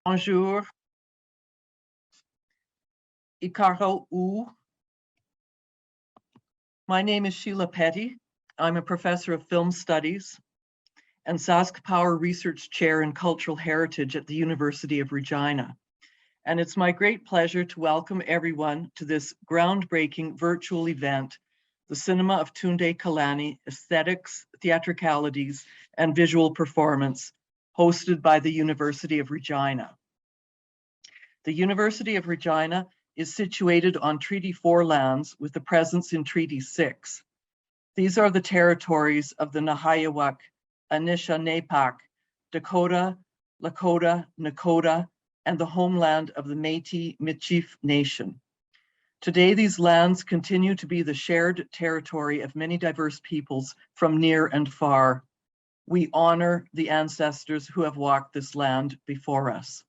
Bonjour. Ikaro U. My name is Sheila Petty. I'm a professor of film studies and Sask Power Research Chair in Cultural Heritage at the University of Regina. And it's my great pleasure to welcome everyone to this groundbreaking virtual event, the Cinema of Tunde Kelani, Aesthetics, Theatricalities, and Visual Performance, hosted by the University of Regina. The University of Regina is situated on Treaty 4 lands with a presence in Treaty 6. These are the territories of the Nahayawak, Anishinaabe, Dakota, Lakota, Nakota, and the homeland of the Métis Michif Nation. Today, these lands continue to be the shared territory of many diverse peoples from near and far. We honor the ancestors who have walked this land before us.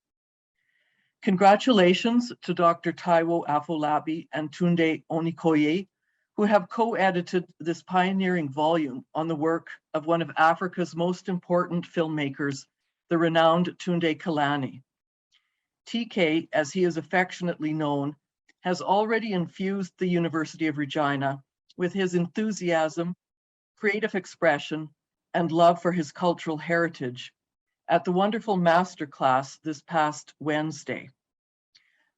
Congratulations to Dr. Taiwo Afolabi and Tunde Onikoyi, who have co-edited this pioneering volume on the work of one of Africa's most important filmmakers, the renowned Tunde Kelani. TK, as he is affectionately known, has already infused the University of Regina with his enthusiasm, creative expression, and love for his cultural heritage at the wonderful masterclass this past Wednesday.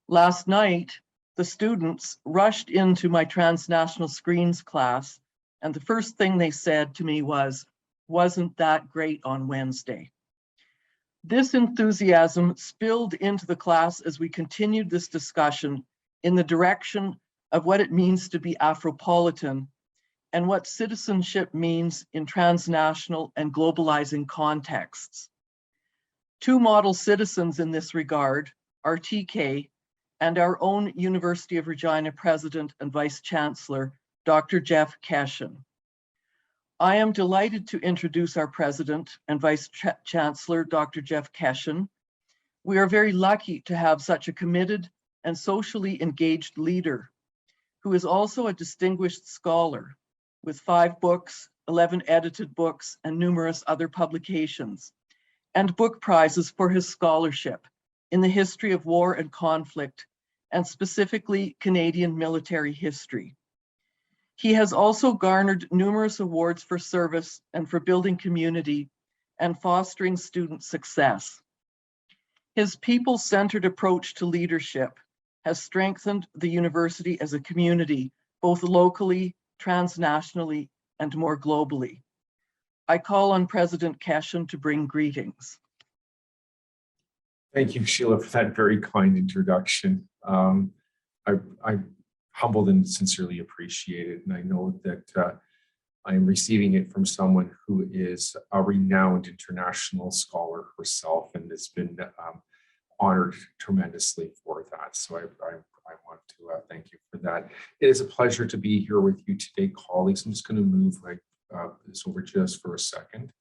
Last night, the students rushed into my transnational screens class, and the first thing they said to me was, "Wasn't that great on Wednesday?" This enthusiasm spilled into the class as we continued this discussion in the direction of what it means to be Afropolitan and what citizenship means in transnational and globalizing contexts. Two model citizens in this regard are TK and our own University of Regina President and Vice Chancellor, Dr. Jeff Keshen. I am delighted to introduce our President and Vice Chancellor, Dr. Jeff Keshen. We are very lucky to have such a committed and socially engaged leader who is also a distinguished scholar with 5 books, 11 edited books, and numerous other publications, and book prizes for his scholarship in the history of war and conflict, and specifically Canadian military history. He has also garnered numerous awards for service and for building community and fostering student success. His people-centered approach to leadership has strengthened the university as a community, both locally, transnationally, and more globally. I call on President Keshen to bring greetings. Thank you, Sheila, for that very kind introduction. I'm humbled and sincerely appreciate it, and I know that I'm receiving it from someone who is a renowned international scholar herself, and has been honored tremendously for that. So I want to thank you for that. It is a pleasure to be here with you today, colleagues. I'm just going to move this over just for a second.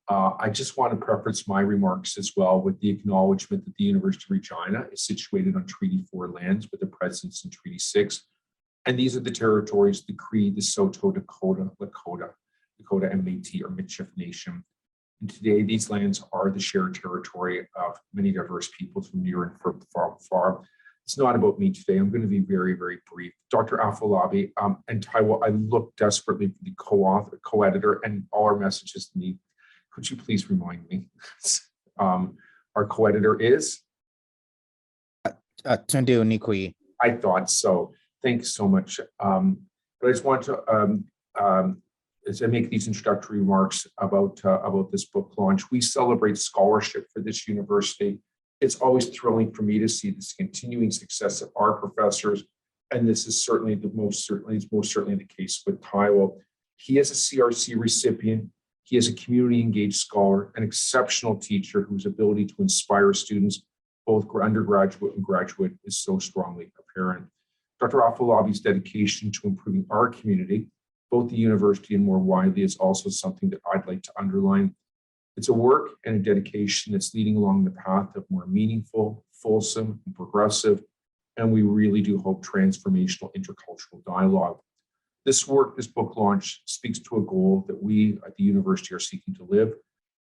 I just want to preface my remarks as well with the acknowledgement that the University of Regina is situated on Treaty 4 lands with a presence in Treaty 6. And these are the territories, the Cree, the Saulteaux, Dakota, Lakota, and Métis or Michif Nation. And today, these lands are the shared territory of many diverse peoples from near and from far. It's not about me today. I'm going to be very, very brief. Dr. Afolabi and Taiwo, I look desperately for the co-author, co-editor, and all our messages need. Could you please remind me? Our co-editor is? Tunde Onikoyi. I thought so. Thanks so much. But I just want to, as I make these introductory remarks about this book launch, we celebrate scholarship for this university. It's always thrilling for me to see this continuing success of our professors, and this is certainly most certainly the case with Taiwo. He is a CRC recipient. He is a community engaged scholar, an exceptional teacher whose ability to inspire students, both undergraduate and graduate, is so strongly apparent. Dr. Afolabi's dedication to improving our community, both the university and more widely, is also something that I'd like to underline. It's a work and a dedication that's leading along the path of more meaningful, fulsome, and progressive, and we really do hope transformational intercultural dialogue. This work, this book launch, speaks to a goal that we at the university are seeking to live,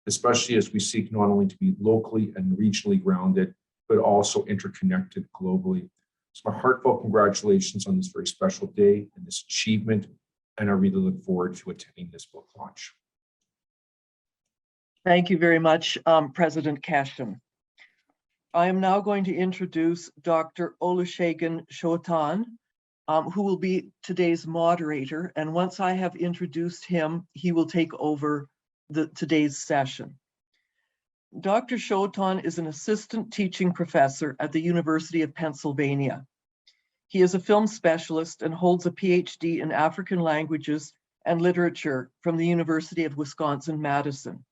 especially as we seek not only to be locally and regionally grounded, but also interconnected globally. So my heartfelt congratulations on this very special day and this achievement, and I really look forward to attending this book launch. Thank you very much, President Cashton. I am now going to introduce Dr. Olusegun Shotan, who will be today's moderator. And once I have introduced him, he will take over today's session. Dr. Shotan is an assistant teaching professor at the University of Pennsylvania. He is a film specialist and holds a PhD in African languages and literature from the University of Wisconsin-Madison.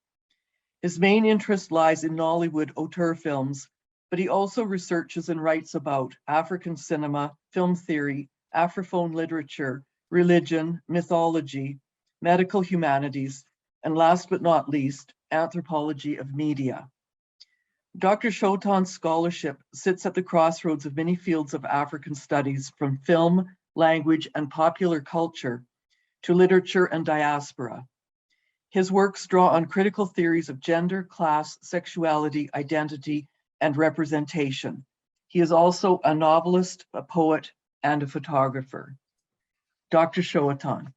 His main interest lies in Nollywood auteur films, but he also researches and writes about African cinema, film theory, Afrophone literature, religion, mythology, medical humanities, and last but not least, anthropology of media. Dr. Shotan's scholarship sits at the crossroads of many fields of African studies, from film, language, and popular culture to literature and diaspora. His works draw on critical theories of gender, class, sexuality, identity, and representation. He is also a novelist, a poet, and a photographer. Dr. Shotan.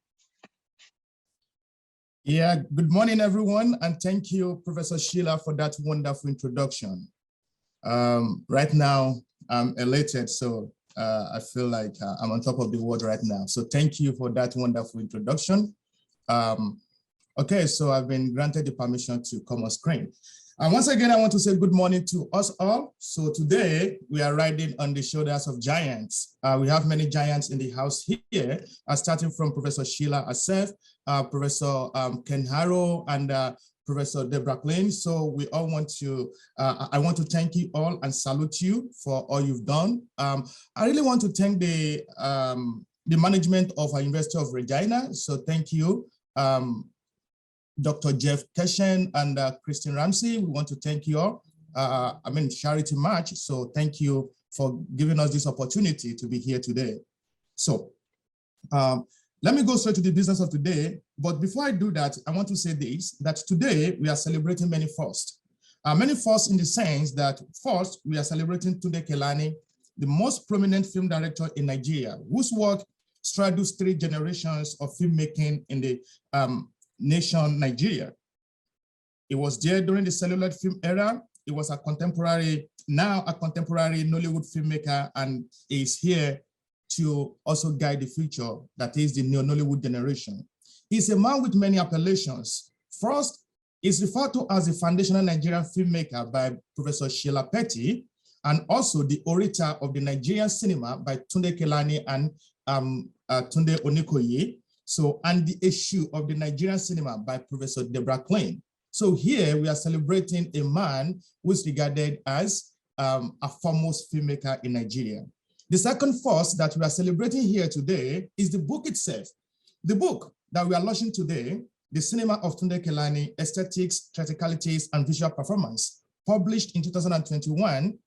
Yeah, good morning, everyone, and thank you, Professor Sheila, for that wonderful introduction. Right now, I'm elated, so I feel like I'm on top of the world right now. So thank you for that wonderful introduction. Okay, so I've been granted the permission to come on screen. And once again, I want to say good morning to us all. So today we are riding on the shoulders of giants. We have many giants in the house here, starting from Professor Sheila herself, Professor Ken Harrow, and Professor Deborah Klein. So we all want to, I want to thank you all and salute you for all you've done. I really want to thank the management of our University of Regina. So thank you. Dr. Jeff Keshen and Christine Ramsey, we want to thank you all. Charity March, so thank you for giving us this opportunity to be here today. So let me go straight to the business of today. But before I do that, I want to say this, that today we are celebrating many firsts. Many firsts in the sense that first, we are celebrating Tunde Kelani, the most prominent film director in Nigeria, whose work straddles 3 generations of filmmaking in the nation Nigeria. It was there during the celluloid film era. It was now a contemporary Nollywood filmmaker, and is here to also guide the future, that is the neo-Nollywood generation. He's a man with many appellations. First, is referred to as the foundational Nigerian filmmaker by Professor Sheila Petty, and also the orator of the Nigerian cinema by Tunde Kelani and Tunde Onikoyi. So, and the issue of the Nigerian cinema by Professor Deborah Klein. So here we are celebrating a man who is regarded as a foremost filmmaker in Nigeria. The second first that we are celebrating here today is the book itself. The book that we are launching today, The Cinema of Tunde Kelani, Aesthetics, Theatricalities, and Visual Performance, published in 2021,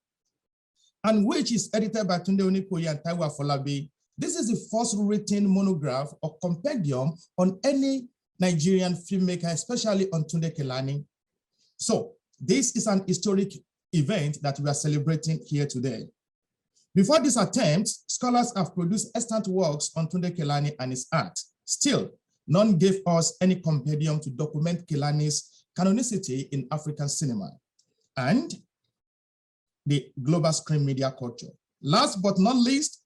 and which is edited by Tunde Onikoyi and Taiwo Afolabi. This is the first written monograph or compendium on any Nigerian filmmaker, especially on Tunde Kelani. So this is an historic event that we are celebrating here today. Before this attempt, scholars have produced extant works on Tunde Kelani and his art. Still, none gave us any compendium to document Kelani's canonicity in African cinema and the global screen media culture. Last but not least,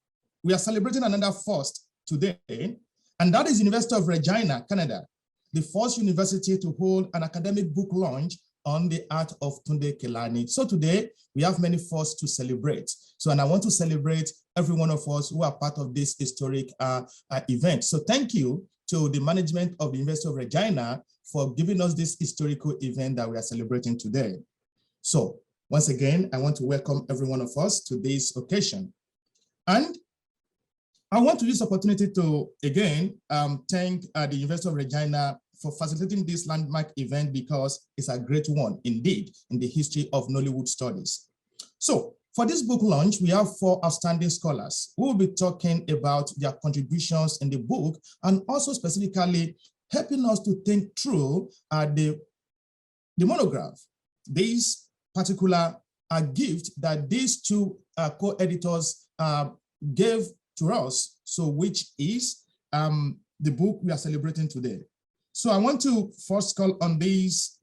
we are celebrating another first today, and that is University of Regina, Canada, the first university to hold an academic book launch on the art of Tunde Kelani. So today, we have many firsts to celebrate. So, and I want to celebrate every one of us who are part of this historic event. So thank you to the management of the University of Regina for giving us this historical event that we are celebrating today. So once again, I want to welcome every one of us to this occasion. And I want to use this opportunity to, again, thank the University of Regina for facilitating this landmark event, because it's a great one indeed in the history of Nollywood studies. So for this book launch, we have 4 outstanding scholars who will be talking about their contributions in the book, and also specifically helping us to think through the monograph. This particular a gift that these two co-editors gave to us, so which is the book we are celebrating today. So I want to first call on these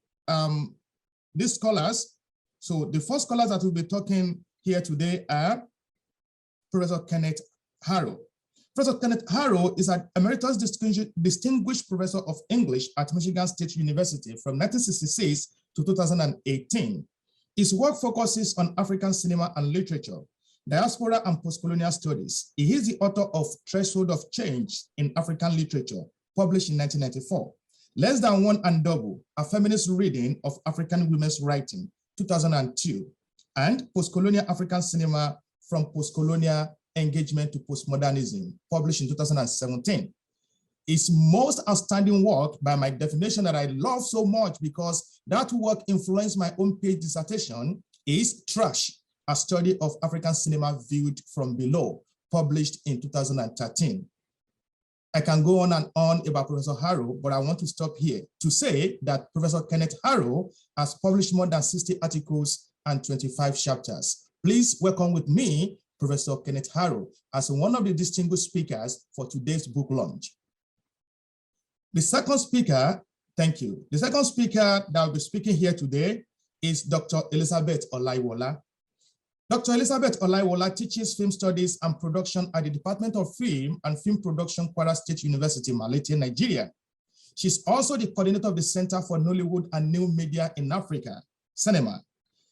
scholars. So the first scholars that will be talking here today are Professor Kenneth Harrow. Professor Kenneth Harrow is an emeritus distinguished professor of English at Michigan State University from 1966 to 2018. His work focuses on African cinema and literature, diaspora and postcolonial studies. He is the author of Threshold of Change in African Literature, published in 1994. Less Than One and Double, a feminist reading of African women's writing, 2002. And Postcolonial African Cinema from Postcolonial Engagement to Postmodernism, published in 2017. His most outstanding work, by my definition, that I love so much because that work influenced my own PhD dissertation, is Trash, a study of African cinema viewed from below, published in 2013. I can go on and on about Professor Harrow, but I want to stop here to say that Professor Kenneth Harrow has published more than 60 articles and 25 chapters. Please welcome with me Professor Kenneth Harrow as one of the distinguished speakers for today's book launch. The second speaker, thank you. The second speaker that will be speaking here today is Dr. Elizabeth Olaiwola. Dr. Elizabeth Olaiwola teaches film studies and production at the Department of Film and Film Production, Kwara State University, Malete, Nigeria. She's also the coordinator of the Center for Nollywood and New Media in Africa, Cinema.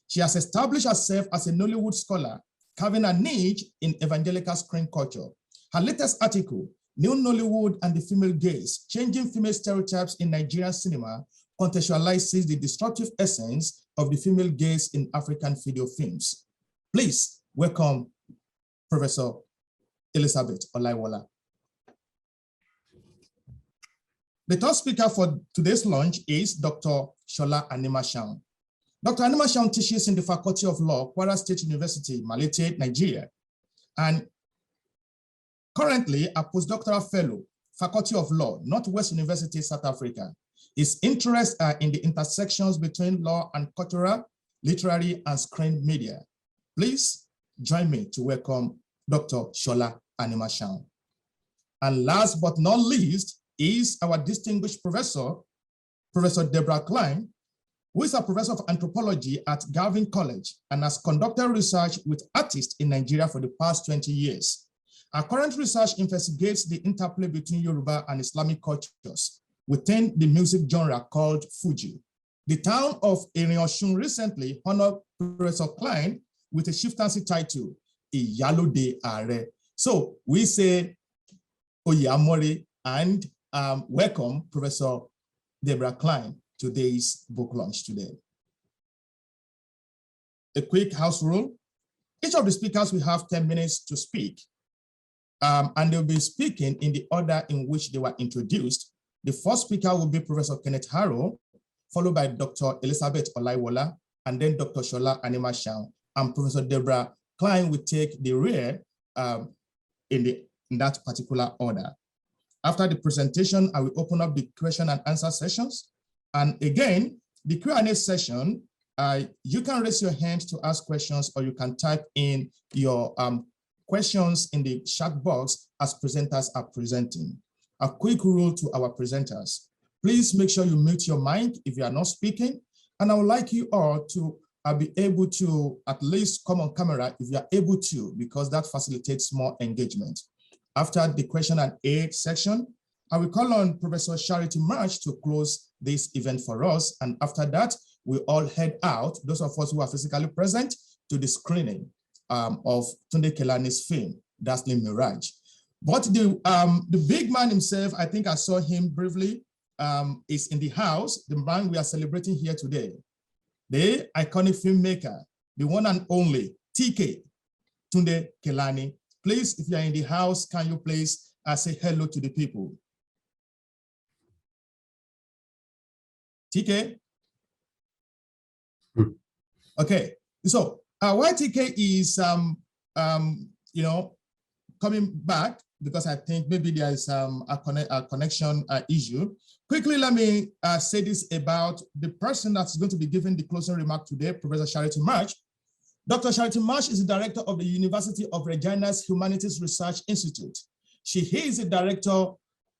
She has established herself as a Nollywood scholar, carving a niche in evangelical screen culture. Her latest article, New Nollywood and the Female Gaze, Changing Female Stereotypes in Nigerian Cinema, contextualizes the disruptive essence of the female gaze in African video films. Please welcome Professor Elizabeth Olaiwola. The third speaker for today's launch is Dr. Shola Animashaun. Dr. Animashaun teaches in the Faculty of Law, Kwara State University, Malete, Nigeria, and currently a postdoctoral fellow, Faculty of Law, Northwest University, South Africa. His interests are in the intersections between law and cultural, literary, and screen media. Please join me to welcome Dr. Shola Animashaun. And last but not least is our distinguished professor, Professor Deborah Klein, who is a professor of anthropology at Galvin College and has conducted research with artists in Nigeria for the past 20 years. Our current research investigates the interplay between Yoruba and Islamic cultures within the music genre called Fuji. The town of Erin-Osun recently honored Professor Klein with a chieftaincy title, Iyalode Are. So we say Oyamori and welcome Professor Deborah Klein to today's book launch today. A quick house rule. Each of the speakers will have 10 minutes to speak, and they'll be speaking in the order in which they were introduced. The first speaker will be Professor Kenneth Harrow, followed by Dr. Elizabeth Olaiwola, and then Dr. Shola Animashaun, and Professor Deborah Klein will take the rear in that particular order. After the presentation, I will open up the question and answer sessions. And again, the Q&A session, you can raise your hand to ask questions, or you can type in your questions in the chat box as presenters are presenting. A quick rule to our presenters: please make sure you mute your mic if you are not speaking, and I would like you all to be able to at least come on camera if you are able to, because that facilitates more engagement. After the question and answer section, I will call on Professor Charity March to close this event for us, and after that, we all head out, those of us who are physically present, to the screening of Tunde Kelani's film, Dazzling Mirage. But the big man himself, I think I saw him briefly, is in the house, the man we are celebrating here today, the iconic filmmaker, the one and only TK, Tunde Kelani. Please, if you are in the house, can you please say hello to the people? TK? Okay, so why TK is, coming back, because I think maybe there is a connection issue. Quickly, let me say this about the person that's going to be giving the closing remark today, Professor Charity March. Dr. Charity Marsh is the director of the University of Regina's Humanities Research Institute. She is the director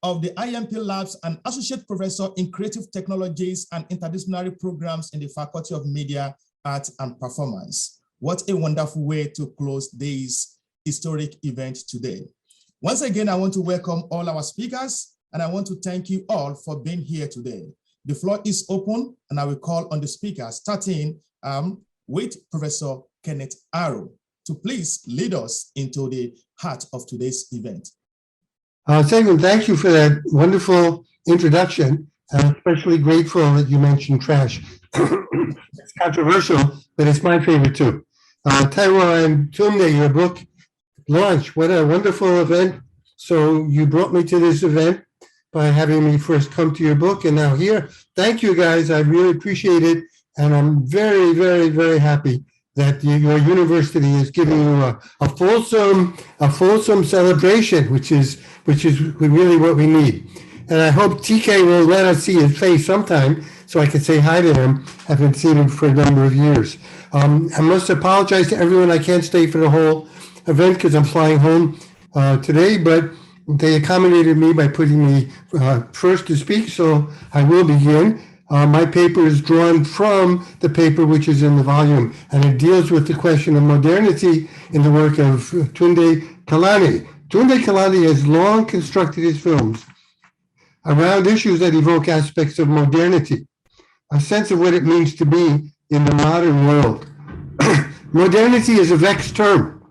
of the IMP Labs and associate professor in creative technologies and interdisciplinary programs in the Faculty of Media, Art, and Performance. What a wonderful way to close this historic event today. Once again, I want to welcome all our speakers, and I want to thank you all for being here today. The floor is open, and I will call on the speakers, starting with Professor Kenneth Arrow to please lead us into the heart of today's event. Segman, thank you for that wonderful introduction. I'm especially grateful that you mentioned trash. It's controversial, but it's my favorite too. Taiwo and Tunde, your book launch, what a wonderful event. So you brought me to this event by having me first come to your book and now here. Thank you guys, I really appreciate it. And I'm very, very, very happy that your university is giving you a fulsome celebration, which is really what we need. And I hope TK will let us see his face sometime so I can say hi to him. I haven't seen him for a number of years. I must apologize to everyone. I can't stay for the whole event because I'm flying home today, but they accommodated me by putting me first to speak, so I will begin. My paper is drawn from the paper which is in the volume, and it deals with the question of modernity in the work of Tunde Kelani. Tunde Kelani has long constructed his films around issues that evoke aspects of modernity, a sense of what it means to be in the modern world. Modernity is a vexed term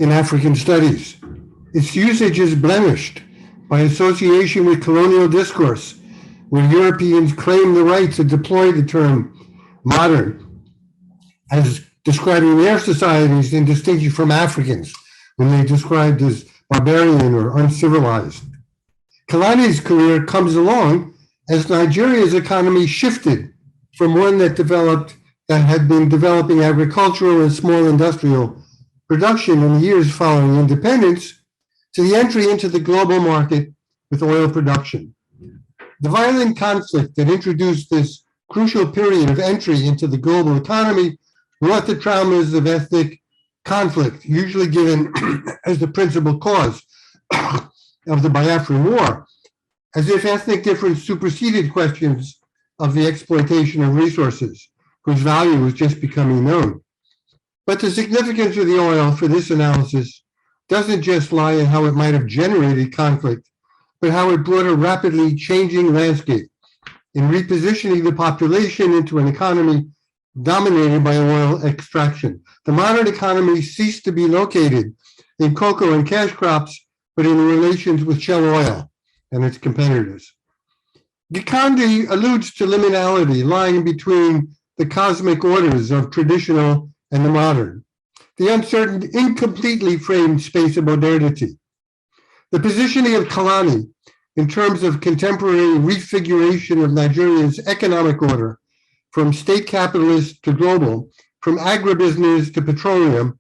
in African studies. Its usage is blemished by association with colonial discourse, where Europeans claim the right to deploy the term modern as describing their societies in distinction from Africans, when they described as barbarian or uncivilized. Kelani's career comes along as Nigeria's economy shifted from one that had been developing agricultural and small industrial production in the years following independence to the entry into the global market with oil production. The violent conflict that introduced this crucial period of entry into the global economy brought the traumas of ethnic conflict, usually given as the principal cause of the Biafran War, as if ethnic difference superseded questions of the exploitation of resources, whose value was just becoming known. But the significance of the oil for this analysis doesn't just lie in how it might have generated conflict, but how it brought a rapidly changing landscape in repositioning the population into an economy dominated by oil extraction. The modern economy ceased to be located in cocoa and cash crops, but in relations with Shell Oil and its competitors. Gikandi alludes to liminality lying between the cosmic orders of traditional and the modern, the uncertain, incompletely framed space of modernity. The positioning of Kelani in terms of contemporary refiguration of Nigeria's economic order, from state capitalist to global, from agribusiness to petroleum,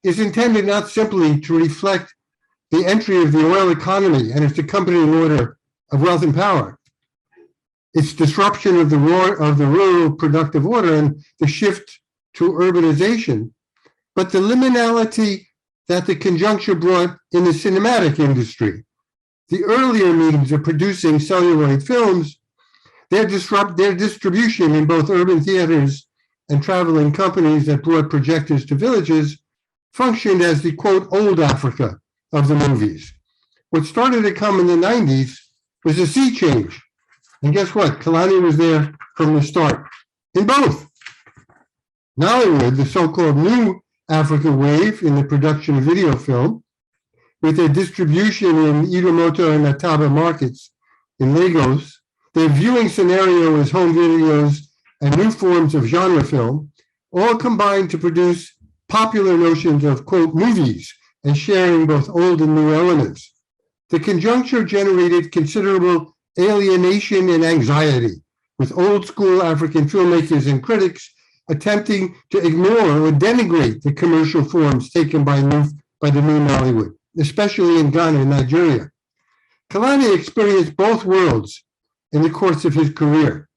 is intended not simply to reflect the entry of the oil economy and its accompanying order of wealth and power, its disruption of the rural productive order and the shift to urbanization, but the liminality that the conjuncture brought in the cinematic industry. The earlier means of producing celluloid films, their distribution in both urban theaters and traveling companies that brought projectors to villages functioned as the, quote, old Africa of the movies. What started to come in the 90s was a sea change. And guess what? Kelani was there from the start in both. Nollywood, the so-called new Africa wave in the production of video film, with their distribution in Idomoto and Ataba markets in Lagos, their viewing scenario as home videos and new forms of genre film, all combined to produce popular notions of, quote, movies and sharing both old and new elements. The conjuncture generated considerable alienation and anxiety, with old school African filmmakers and critics attempting to ignore or denigrate the commercial forms taken by the new Nollywood, especially in Ghana and Nigeria. Kelani experienced both worlds in the course of his career.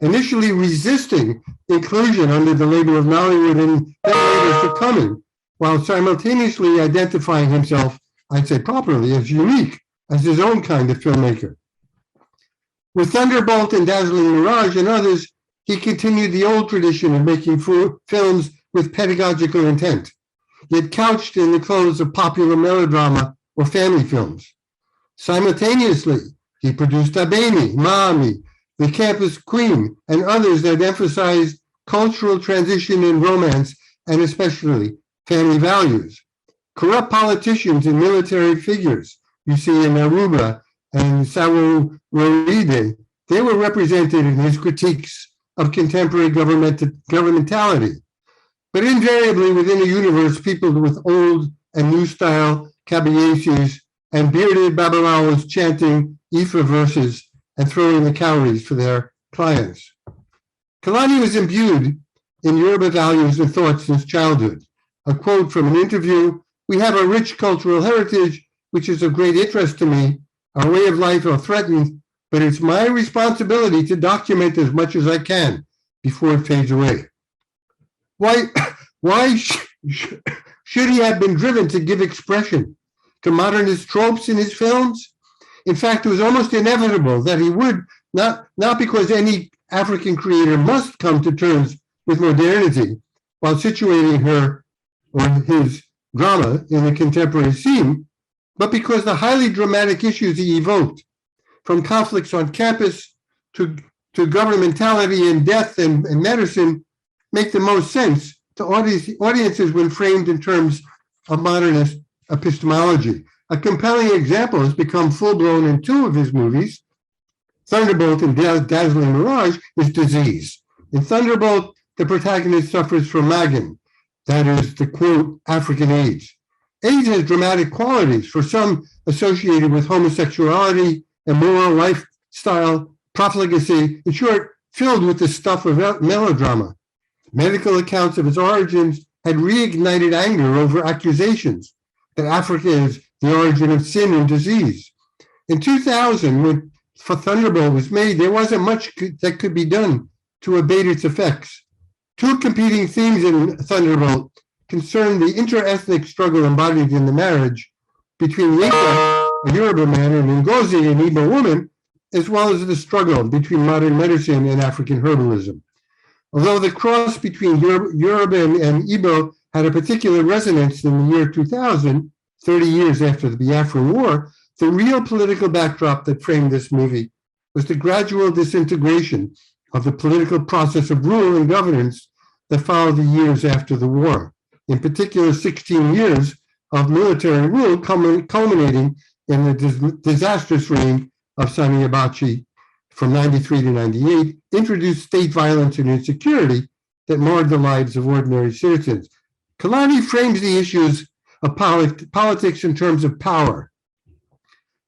initially resisting inclusion under the label of Nollywood and then later succumbing, while simultaneously identifying himself, I'd say properly, as unique, as his own kind of filmmaker. With Thunderbolt and Dazzling Mirage and others, he continued the old tradition of making films with pedagogical intent, yet couched in the clothes of popular melodrama or family films. Simultaneously, he produced Abeni, Mami, The Campus Queen, and others that emphasized cultural transition and romance, and especially family values. Corrupt politicians and military figures, you see in Aruba and Sawo Roide, they were represented in his critiques of contemporary governmentality. But invariably within a universe peopled with old and new style caballeros and bearded babalawos chanting Ifa verses and throwing the cowries for their clients. Kelani was imbued in Yoruba values and thoughts since childhood. A quote from an interview, "We have a rich cultural heritage, which is of great interest to me. Our way of life are threatened, but it's my responsibility to document as much as I can before it fades away." Why should he have been driven to give expression to modernist tropes in his films? In fact, it was almost inevitable that he would, not because any African creator must come to terms with modernity while situating her or his drama in a contemporary scene, but because the highly dramatic issues he evoked, from conflicts on campus to governmentality and death and medicine, make the most sense to audiences when framed in terms of modernist epistemology. A compelling example has become full-blown in two of his movies. Thunderbolt and Dazzling Mirage is disease. In Thunderbolt, the protagonist suffers from Magan, that is the quote, African AIDS. AIDS has dramatic qualities, for some associated with homosexuality, immoral lifestyle, profligacy, in short, filled with the stuff of melodrama. Medical accounts of its origins had reignited anger over accusations that Africa is the origin of sin and disease. In 2000, when Thunderbolt was made, there wasn't much that could be done to abate its effects. Two competing themes in Thunderbolt concern the inter-ethnic struggle embodied in the marriage between Yeka, a Yoruba man, and Ngozi, an Igbo woman, as well as the struggle between modern medicine and African herbalism. Although the cross between Yoruba and Igbo had a particular resonance in the year 2000, 30 years after the Biafran War, the real political backdrop that framed this movie was the gradual disintegration of the political process of rule and governance that followed the years after the war. In particular, 16 years of military rule culminating in the disastrous reign of Sani Abacha from 93 to 98, introduced state violence and insecurity that marred the lives of ordinary citizens. Kelani frames the issues of politics in terms of power.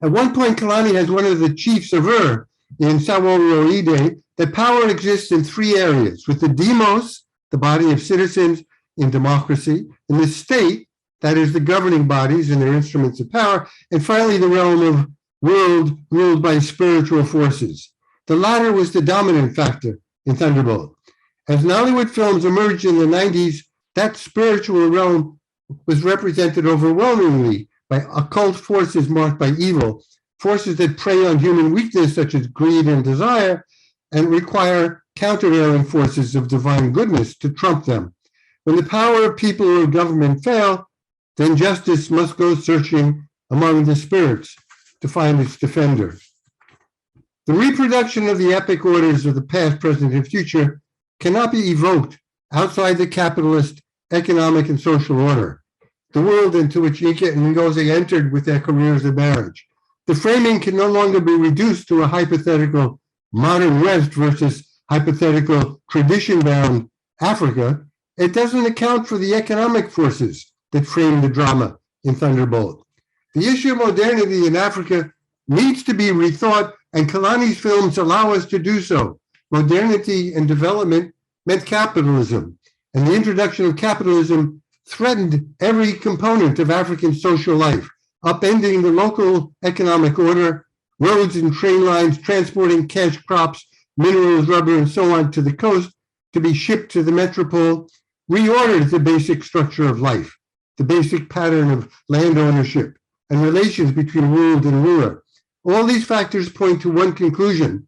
At one point, Kelani has one of the chiefs aver in Sawo Roide that power exists in three areas: with the demos, the body of citizens in democracy, in the state, that is the governing bodies and their instruments of power, and finally the realm of world ruled by spiritual forces. The latter was the dominant factor in Thunderbolt. As Nollywood films emerged in the 90s, that spiritual realm was represented overwhelmingly by occult forces marked by evil, forces that prey on human weakness such as greed and desire, and require countervailing forces of divine goodness to trump them. When the power of people or government fail, then justice must go searching among the spirits to find its defender. The reproduction of the epic orders of the past, present, and future cannot be evoked outside the capitalist economic and social order, the world into which Yeka and Ngozi entered with their careers of marriage. The framing can no longer be reduced to a hypothetical modern West versus hypothetical tradition-bound Africa. It doesn't account for the economic forces that frame the drama in Thunderbolt. The issue of modernity in Africa needs to be rethought, and Kelani's films allow us to do so. Modernity and development meant capitalism, and the introduction of capitalism threatened every component of African social life, upending the local economic order, roads and train lines transporting cash crops minerals, rubber, and so on to the coast to be shipped to the metropole, reorders the basic structure of life, the basic pattern of land ownership and relations between ruled and ruler. All these factors point to one conclusion: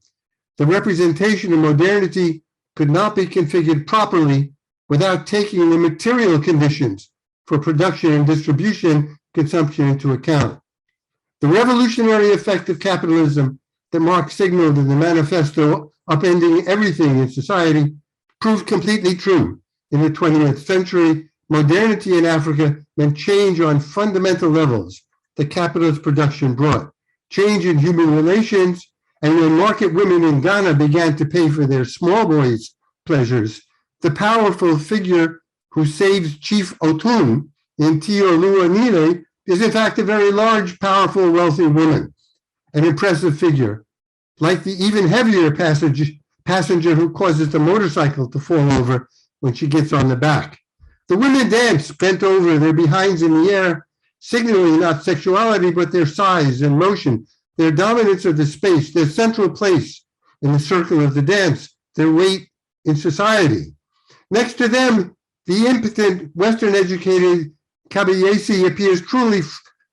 the representation of modernity could not be configured properly without taking the material conditions for production and distribution consumption into account. The revolutionary effect of capitalism that Marx signaled in the manifesto upending everything in society proved completely true. In the 20th century, modernity in Africa meant change on fundamental levels that capitalist production brought, change in human relations, and when market women in Ghana began to pay for their small boys' pleasures, the powerful figure who saves Chief Otun in Taiwo is in fact a very large, powerful, wealthy woman, an impressive figure, like the even heavier passenger who causes the motorcycle to fall over when she gets on the back. The women dance bent over, their behinds in the air, signaling not sexuality, but their size and motion, their dominance of the space, their central place in the circle of the dance, their weight in society. Next to them, the impotent, Western-educated Kabayesi appears truly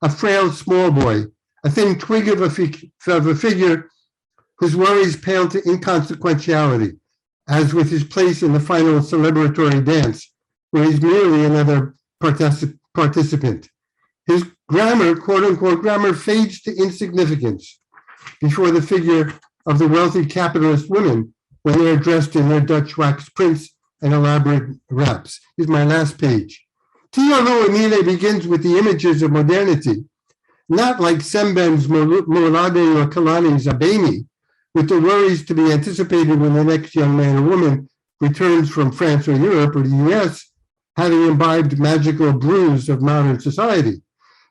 a frail small boy, a thin twig of a figure whose worries pale to inconsequentiality, as with his place in the final celebratory dance, where he's merely another participant. His glamour, quote-unquote glamour, fades to insignificance before the figure of the wealthy capitalist women when they are dressed in their Dutch wax prints and elaborate wraps. Here's my last page. Taiwo begins with the images of modernity, not like Semben's Molade or Kelani's Abeni, with the worries to be anticipated when the next young man or woman returns from France or Europe or the US, having imbibed magical brews of modern society.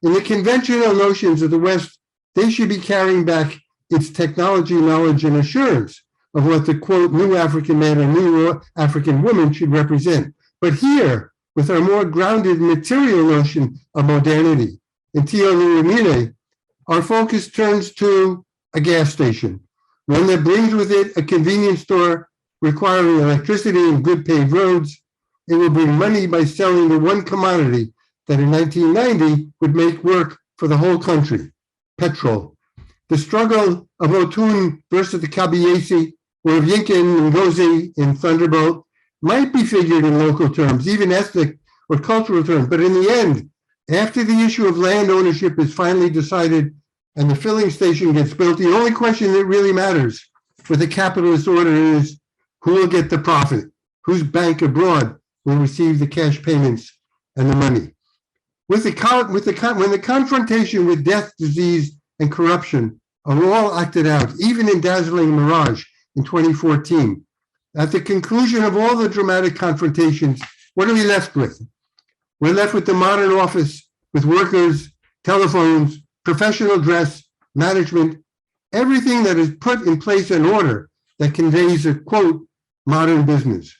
In the conventional notions of the West, they should be carrying back its technology, knowledge, and assurance of what the, quote, new African man or new African woman should represent. But here, with our more grounded material notion of modernity, in Taiwo, our focus turns to a gas station, one that brings with it a convenience store requiring electricity and good paved roads. It will bring money by selling the one commodity that in 1990 would make work for the whole country, petrol. The struggle of Otun versus the Kabayesi, or of Yinkin and Ngozi in Thunderbolt, might be figured in local terms, even ethnic or cultural terms. But in the end, after the issue of land ownership is finally decided and the filling station gets built, the only question that really matters for the capitalist order is who will get the profit, whose bank abroad will receive the cash payments and the money. When the confrontation with death, disease, and corruption are all acted out, even in dazzling mirage in 2014, at the conclusion of all the dramatic confrontations, what are we left with? We're left with the modern office, with workers, telephones, professional dress, management, everything that is put in place in order that conveys a, quote, modern business.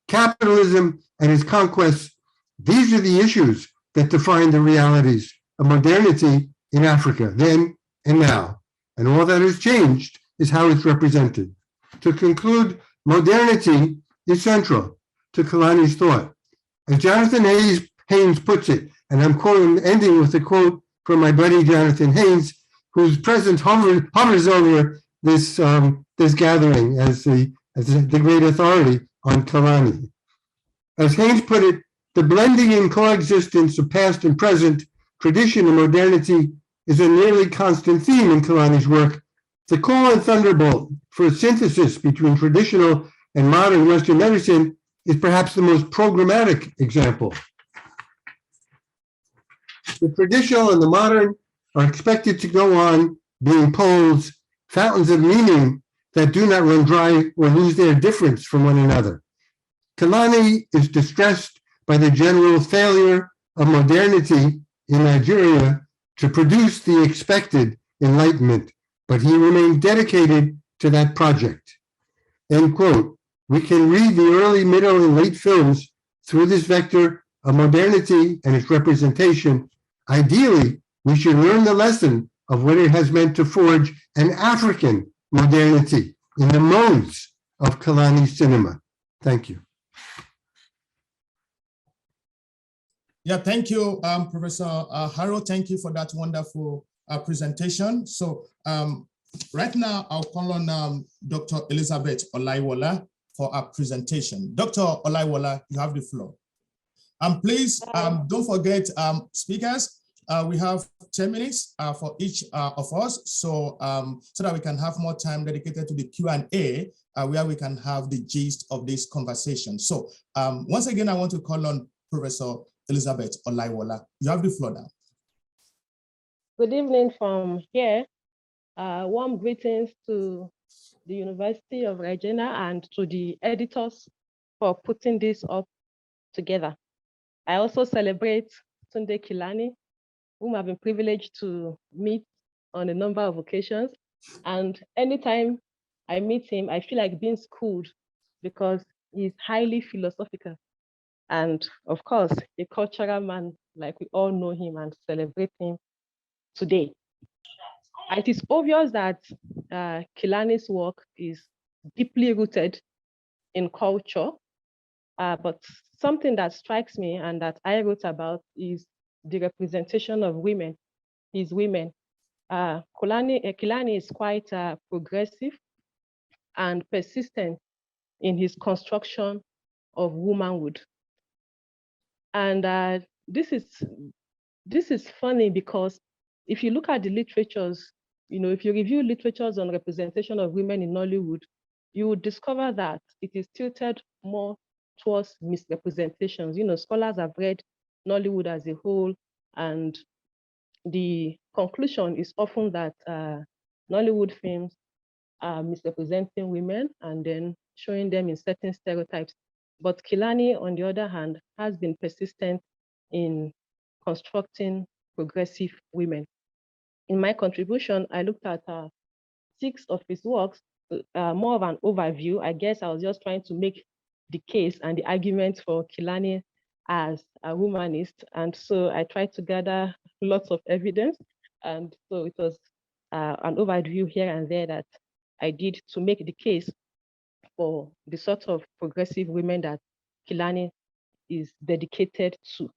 Capitalism and its conquests, these are the issues that define the realities of modernity in Africa, then and now. And all that has changed is how it's represented. To conclude, modernity is central to Kelani's thought. As Jonathan Haynes puts it, and I'm ending with a quote from my buddy Jonathan Haynes, whose presence hovers over this gathering as the great authority on Kelani. As Haynes put it, the blending and coexistence of past and present, tradition and modernity is a nearly constant theme in Kelani's work. The call in Thunderbolt for a synthesis between traditional and modern Western medicine is perhaps the most programmatic example. The traditional and the modern are expected to go on being poles, fountains of meaning that do not run dry or lose their difference from one another. Kelani is distressed by the general failure of modernity in Nigeria to produce the expected enlightenment, but he remained dedicated to that project. End quote. We can read the early, middle, and late films through this vector of modernity and its representation. Ideally, we should learn the lesson of what it has meant to forge an African modernity in the modes of Kelani cinema. Thank you. Yeah, thank you, Professor Harrow. Thank you for that wonderful presentation. So right now, I'll call on Dr. Elizabeth Olaiwola for our presentation. Dr. Olaiwola, you have the floor. And please don't forget, speakers, we have 10 minutes for each of us, so that we can have more time dedicated to the Q&A, where we can have the gist of this conversation. So once again, I want to call on Professor Elizabeth Olaiwola. You have the floor now. Good evening from here. Warm greetings to the University of Regina and to the editors for putting this up together. I also celebrate Tunde Kelani, whom I've been privileged to meet on a number of occasions. And anytime I meet him, I feel like being schooled because he's highly philosophical. And of course, a cultural man, like we all know him and celebrate him today. It is obvious that Kelani's work is deeply rooted in culture, but something that strikes me and that I wrote about is the representation of women, his women. Kelani is quite progressive and persistent in his construction of womanhood. And this is funny because if you look at the literatures, if you review literatures on representation of women in Nollywood, you will discover that it is tilted more towards misrepresentations. Scholars have read Nollywood as a whole, and the conclusion is often that Nollywood films are misrepresenting women and then showing them in certain stereotypes. But Kelani, on the other hand, has been persistent in constructing progressive women. In my contribution, I looked at 6 of his works, more of an overview. I guess I was just trying to make the case and the argument for Kelani as a humanist. And so I tried to gather lots of evidence. And so it was an overview here and there that I did to make the case for the sort of progressive women that Kelani is dedicated to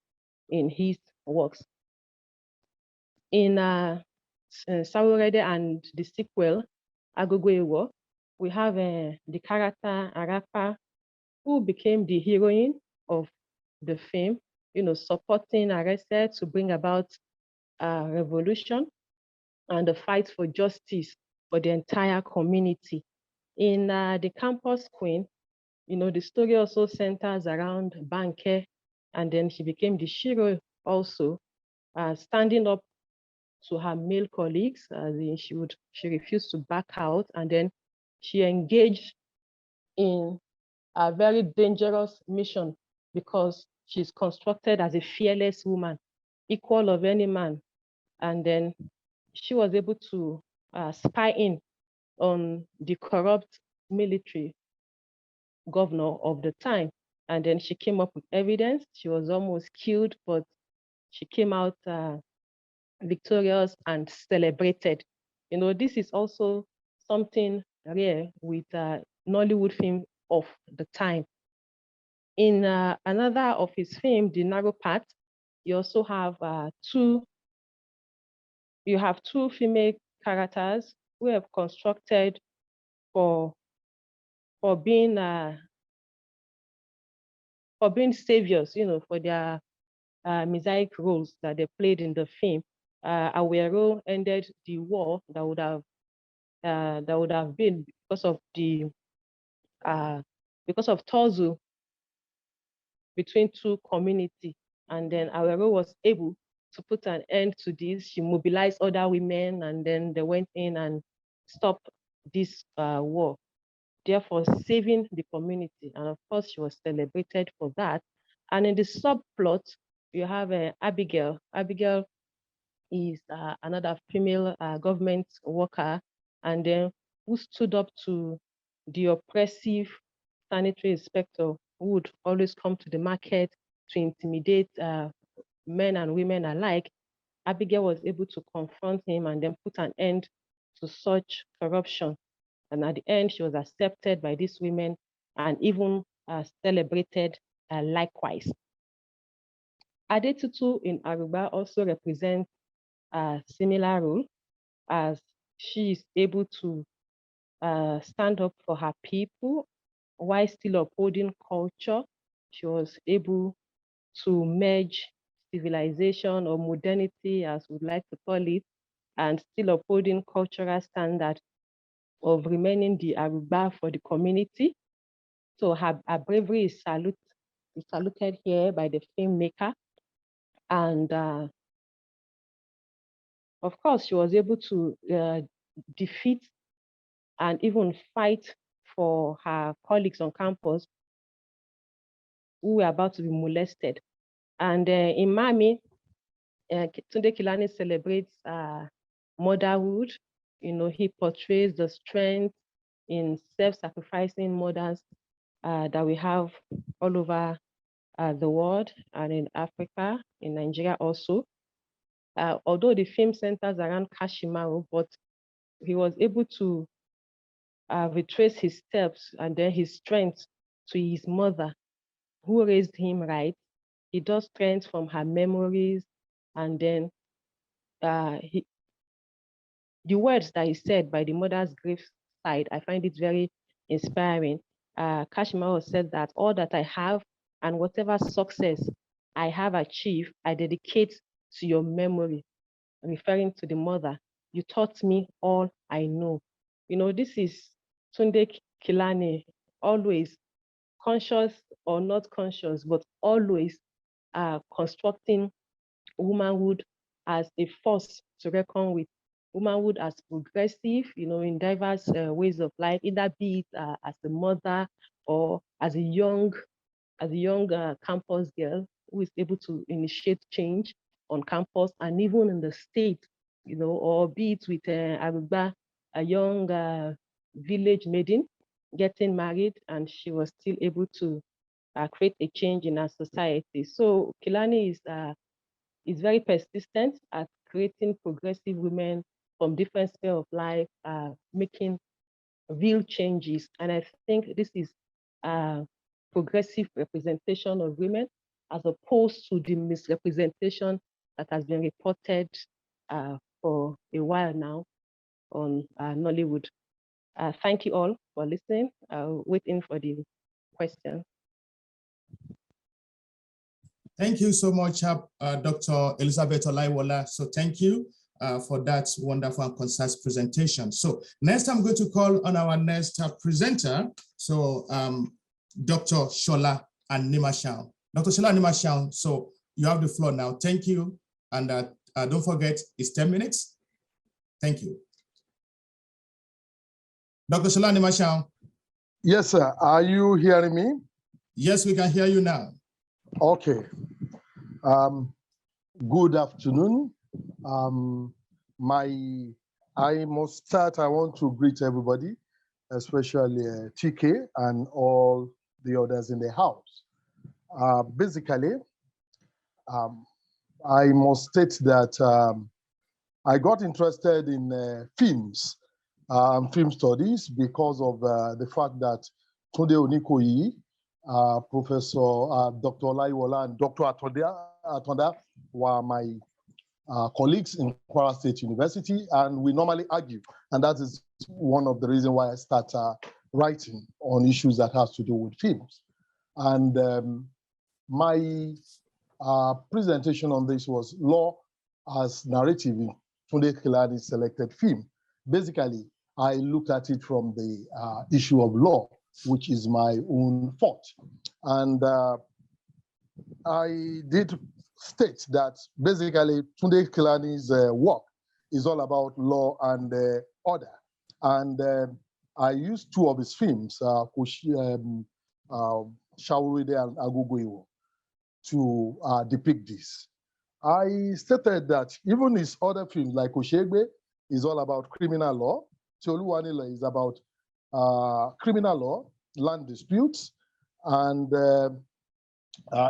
in his works. In Saurede and the sequel, Agogo, we have the character Arapa, who became the heroine of the film, supporting Arese to bring about revolution and the fight for justice for the entire community. In the Campus Queen, the story also centers around Banke, and then she became the hero also, standing up to her male colleagues. She refused to back out, and then she engaged in a very dangerous mission because she's constructed as a fearless woman, equal of any man. And then she was able to spy in on the corrupt military governor of the time. And then she came up with evidence. She was almost killed, but she came out victorious and celebrated. This is also something rare with Nollywood film of the time. In another of his film, The Narrow Path, you also have two female characters who have constructed for being saviors, for their mosaic roles that they played in the film. Awero ended the war that would have been because of Tozu between two communities, and then Awero was able to put an end to this. She mobilized other women, and then they went in and stopped this war, therefore saving the community. And of course, she was celebrated for that. And in the subplot, you have Abigail. Abigail is another female government worker, and then who stood up to the oppressive sanitary inspector who would always come to the market to intimidate men and women alike. Abigail was able to confront him and then put an end to such corruption. And at the end, she was accepted by these women and even celebrated likewise. Adetutu in Aruba also represents a similar role, as she is able to stand up for her people while still upholding culture. She was able to merge civilization or modernity, as we'd like to call it, and still upholding cultural standards of remaining the Aruba for the community. So her bravery is saluted here by the filmmaker. And of course, she was able to defeat and even fight for her colleagues on campus who were about to be molested. And in Mami, Tunde Kelani celebrates motherhood. You know, he portrays the strength in self-sacrificing mothers that we have all over the world and in Africa, in Nigeria also. Although the film centers around Kashimaru, but he was able to retrace his steps and then his strength to his mother, who raised him right. He does strength from her memories, and then the words that he said by the mother's grave side, I find it very inspiring. Kashimaru said that all that I have and whatever success I have achieved, I dedicate to your memory, referring to the mother. You taught me all I know. You know, this is Tunde Kelani, always conscious or not conscious, but always constructing womanhood as a force to reckon with, womanhood as progressive, you know, in diverse ways of life, either be it as a mother or as a young campus girl who is able to initiate change on campus and even in the state, you know, or be it with Aruba, a young village maiden getting married, and she was still able to create a change in our society. So Kelani is very persistent at creating progressive women from different spheres of life, making real changes. And I think this is progressive representation of women, as opposed to the misrepresentation that has been reported for a while now on Nollywood. Thank you all for listening. Waiting for the question. Thank you so much, Dr. Elizabeth Olaiwola. So thank you for that wonderful and concise presentation. So next, I'm going to call on our next presenter. So Dr. Shola Animashaun. Dr. Shola Animashaun, so you have the floor now. Thank you. And don't forget, it's 10 minutes. Thank you. Dr. Shola Animashaun. Yes, sir. Are you hearing me? Yes, we can hear you now. Okay. Good afternoon. I must start. I want to greet everybody, especially TK and all the others in the house. Basically, I must state that I got interested in films and film studies because of the fact that Tunde Onikoyi, Professor Dr. Olaiwola and Dr. Atonda were my colleagues in Kwara State University, and we normally argue, and that is one of the reasons why I start writing on issues that has to do with films. And my presentation on this was law as narrative in Tunde Kelani's selected film. Basically, I looked at it from the issue of law, which is my own fault. And I did state that basically Tunde Kelani's work is all about law and order. And I used two of his films, Shawuride and Agogoiwo, to depict this. I stated that even his other films like Oshegbe is all about criminal law, Tioluwanile is about criminal law, land disputes, and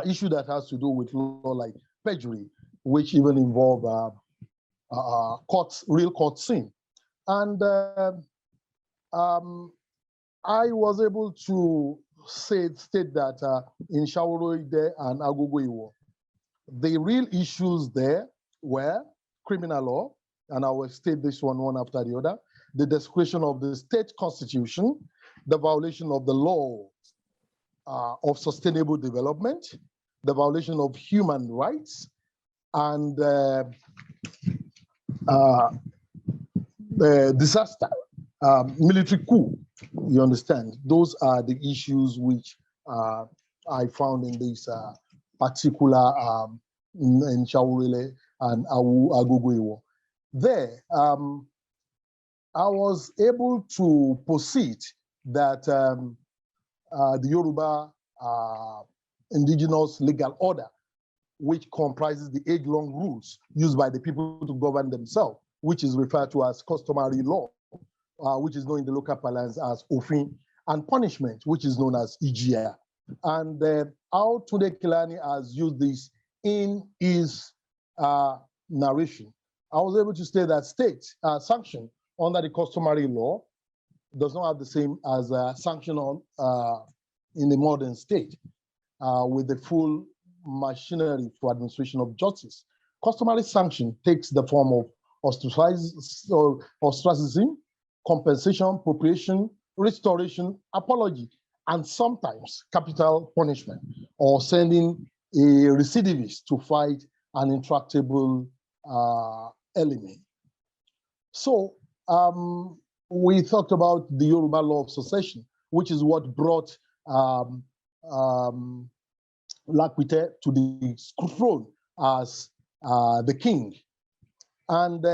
issue that has to do with law like perjury, which even involve real court scene. And I was able to state that in Shaoroide and Agogoiwo, the real issues there were criminal law, and I will state this one after the other, the desecration of the state constitution, the violation of the law of sustainable development, the violation of human rights, and the disaster, military coup. You understand? Those are the issues which I found in this particular in Shaurele and Agogoiwo. There, I was able to posit that the Yoruba indigenous legal order, which comprises the age-long rules used by the people to govern themselves, which is referred to as customary law, which is known in the local parlance as Ofin, and punishment, which is known as Ijia. And how Tunde Kelani has used this in his narration, I was able to state that state sanction under the customary law does not have the same as sanction on in the modern state with the full machinery for administration of justice. Customary sanction takes the form of ostracism, compensation, appropriation, restoration, apology, and sometimes capital punishment, or sending a recidivist to fight an intractable enemy. So we talked about the Yoruba law of succession, which is what brought Lakwite to the throne as the king. And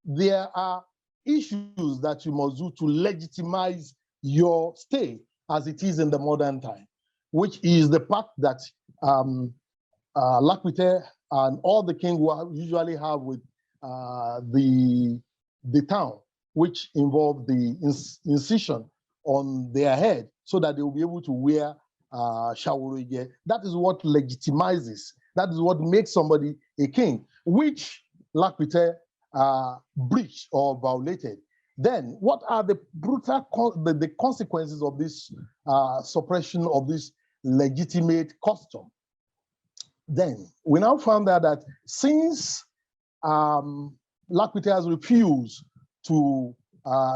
there are issues that you must do to legitimize your stay as it is in the modern time, which is the fact that Lakwite and all the king will usually have with the town, which involve the incision on their head so that they will be able to wear Shaworege. That is what legitimizes, that is what makes somebody a king, which Lakwite breached or violated. Then what are the brutal the consequences of this suppression of this legitimate custom? Then we now found out that since Lakwite has refused to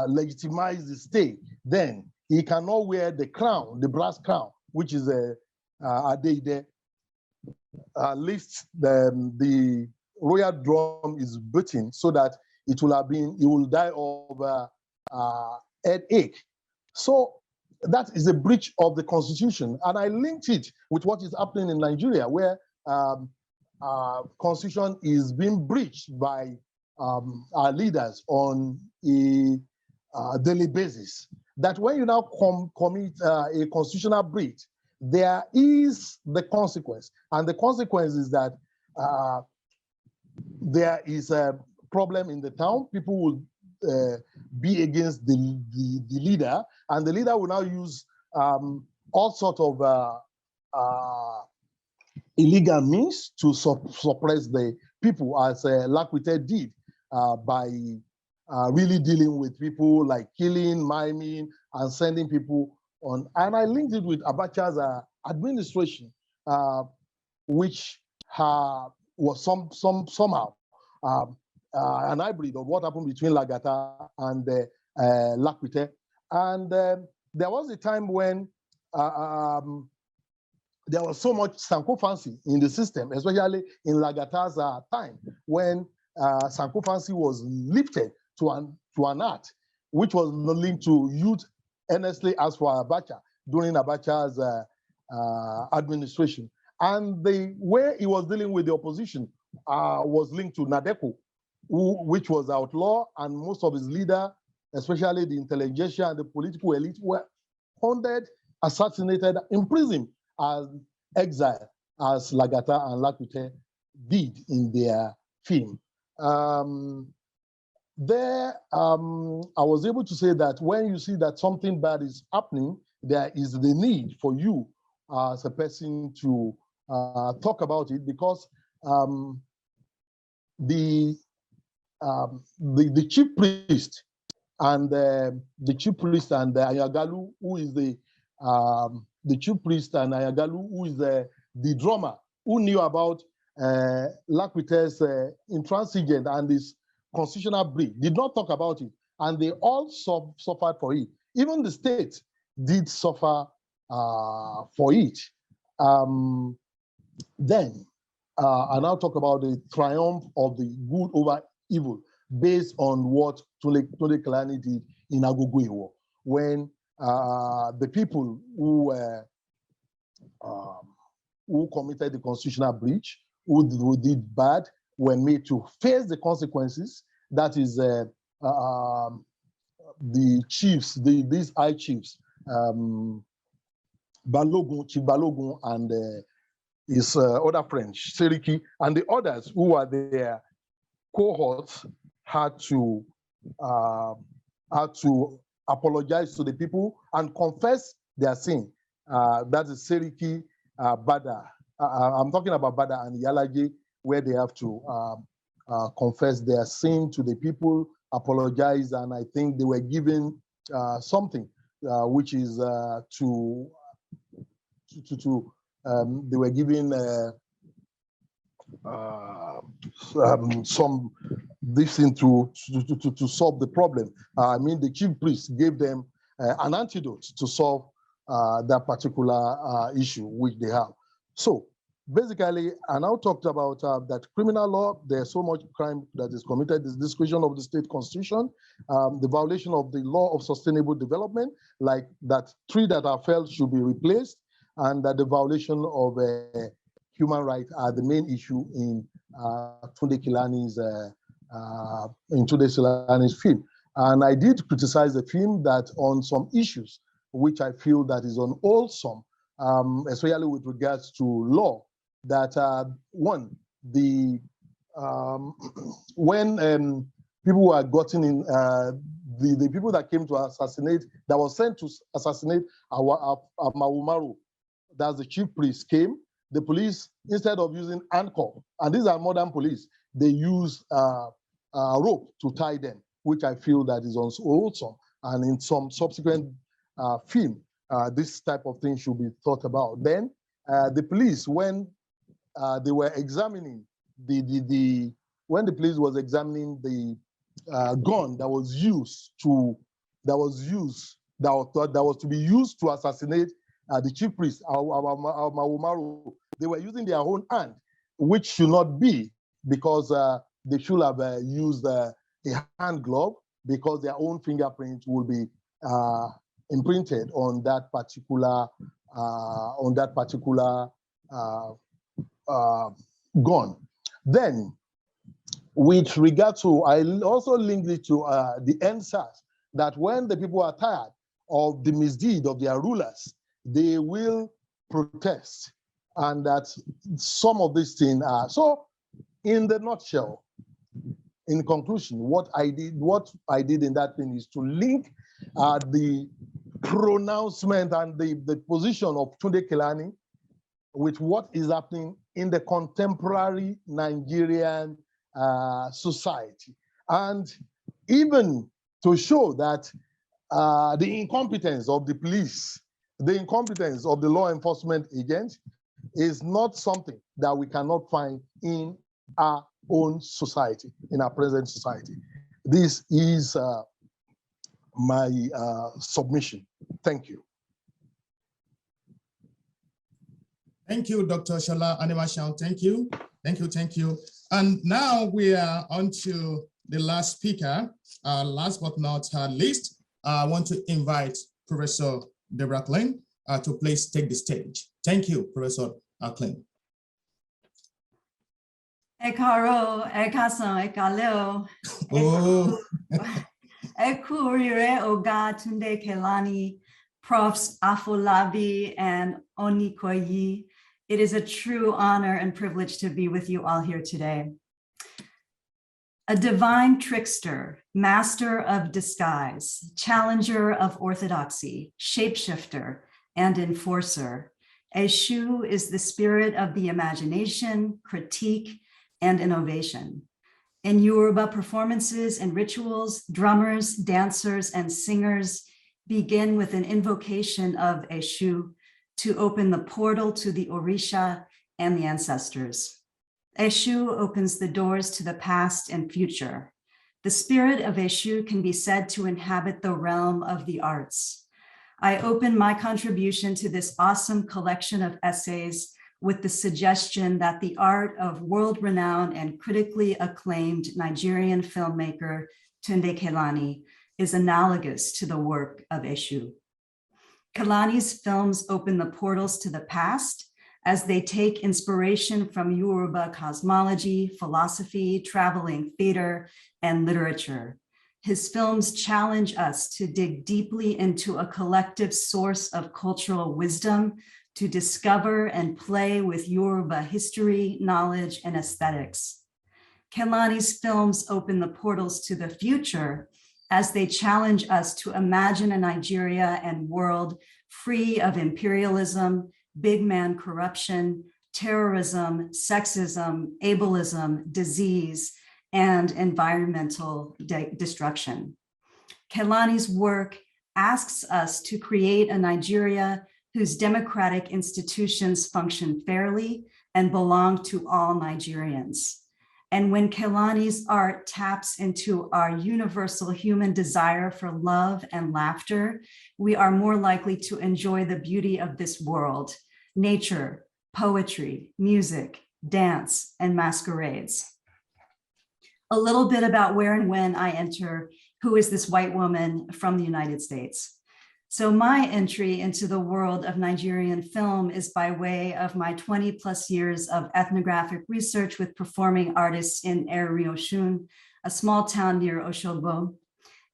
legitimize the state, then he cannot wear the crown, the brass crown, which is a Adeide. Least the royal drum is beaten so that it will have been, he will die of headache. So that is a breach of the constitution. And I linked it with what is happening in Nigeria, where constitution is being breached by our leaders on a daily basis. That when you now commit a constitutional breach, there is the consequence. And the consequence is that there is a problem in the town. People will be against the leader, and the leader will now use all sorts of illegal means to suppress the people, as Lakwite did by really dealing with people like killing, miming, and sending people on. And I linked it with Abacha's administration, which was somehow an hybrid of what happened between Lagata and Lakwite. And there was a time when there was so much Sankofancy in the system, especially in Lagata's time, when Sankofancy was lifted to an art, which was linked to youth earnestly asked for Abacha during Abacha's administration. And the way he was dealing with the opposition was linked to Nadeko, which was outlaw, and most of his leaders, especially the intelligentsia and the political elite, were hounded, assassinated, imprisoned, as exiled, as Lagata and Lakwite did in their film. I was able to say that when you see that something bad is happening, there is the need for you as a person to talk about it, because the chief priest and the chief priest and the Ayagalu, who is the chief priest and Ayagalu, who is the drummer, who knew about Lakwite's intransigent and his constitutional breach, did not talk about it, and they all suffered for it. Even the state did suffer for it. Then I now talk about the triumph of the good over evil, based on what Tunde Kelani did in Agogo, when the people who committed the constitutional breach, who did bad, were made to face the consequences. That is the chiefs, these high chiefs, Balogun, Chief Balogun, and his other friends, Seriki, and the others who were their cohorts had to apologize to the people and confess their sin. That is Seriki, Bada. I'm talking about Bada and Yalaje, where they have to confess their sin to the people, apologize, and I think they were given something, which is they were given some this thing to solve the problem. I mean, the chief priest gave them an antidote to solve that particular issue which they have. So basically, I now talked about that criminal law. There's so much crime that is committed. This discretion of the state constitution, the violation of the law of sustainable development, like that tree that are felled should be replaced, and that the violation of human rights are the main issue in Tunde Kelani's film. And I did criticize the film that on some issues which I feel that is unwholesome, especially with regards to law. That one, when people were gotten in, the people that came to assassinate, that was sent to assassinate Maumaru, that's the chief priest, came. The police, instead of using handcuff, and these are modern police, they use a rope to tie them, which I feel that is unwholesome. And in some subsequent film, this type of thing should be thought about. Then the police, when they were examining when the police was examining the gun that was to be used to assassinate the chief priest, Maumaru, they were using their own hand, which should not be, because they should have used a hand glove, because their own fingerprint will be imprinted on that particular gun. Then, with regard to, I also linked it to the NSAS, that when the people are tired of the misdeed of their rulers, they will protest, and that some of these things are. So, in the nutshell, in conclusion, what I did in that thing is to link the pronouncement and the position of Tunde Kelani with what is happening in the contemporary Nigerian society, and even to show that the incompetence of the police, the incompetence of the law enforcement agents is not something that we cannot find in our own society, in our present society. This is my submission. Thank you. Thank you, Dr. Shola Animashaun. Thank you. Thank you. Thank you. And now we are on to the last speaker. Last but not least, I want to invite Professor Deborah Klein to please take the stage. Thank you, Professor Klein. Ekaro, Ekasan, Ekaleo. Oh. Ekurire Oga Tunde Kelani, Profs Afolabi and Onikoyi. It is a true honor and privilege to be with you all here today. A divine trickster, master of disguise, challenger of orthodoxy, shapeshifter, and enforcer, Eshu is the spirit of the imagination, critique, and innovation. In Yoruba performances and rituals, drummers, dancers, and singers begin with an invocation of Eshu to open the portal to the Orisha and the ancestors. Eshu opens the doors to the past and future. The spirit of Eshu can be said to inhabit the realm of the arts. I open my contribution to this awesome collection of essays with the suggestion that the art of world-renowned and critically acclaimed Nigerian filmmaker Tunde Kelani is analogous to the work of Eshu. Kelani's films open the portals to the past as they take inspiration from Yoruba cosmology, philosophy, traveling theater, and literature. His films challenge us to dig deeply into a collective source of cultural wisdom, to discover and play with Yoruba history, knowledge, and aesthetics. Kelani's films open the portals to the future as they challenge us to imagine a Nigeria and world free of imperialism, big man corruption, terrorism, sexism, ableism, disease, and environmental destruction. Kelani's work asks us to create a Nigeria whose democratic institutions function fairly and belong to all Nigerians. And when Kelani's art taps into our universal human desire for love and laughter, we are more likely to enjoy the beauty of this world, nature, poetry, music, dance, and masquerades. A little bit about where and when I enter Who is This White Woman from the United States. So my entry into the world of Nigerian film is by way of my 20 plus years of ethnographic research with performing artists in Eri-Osun, a small town near Osogbo.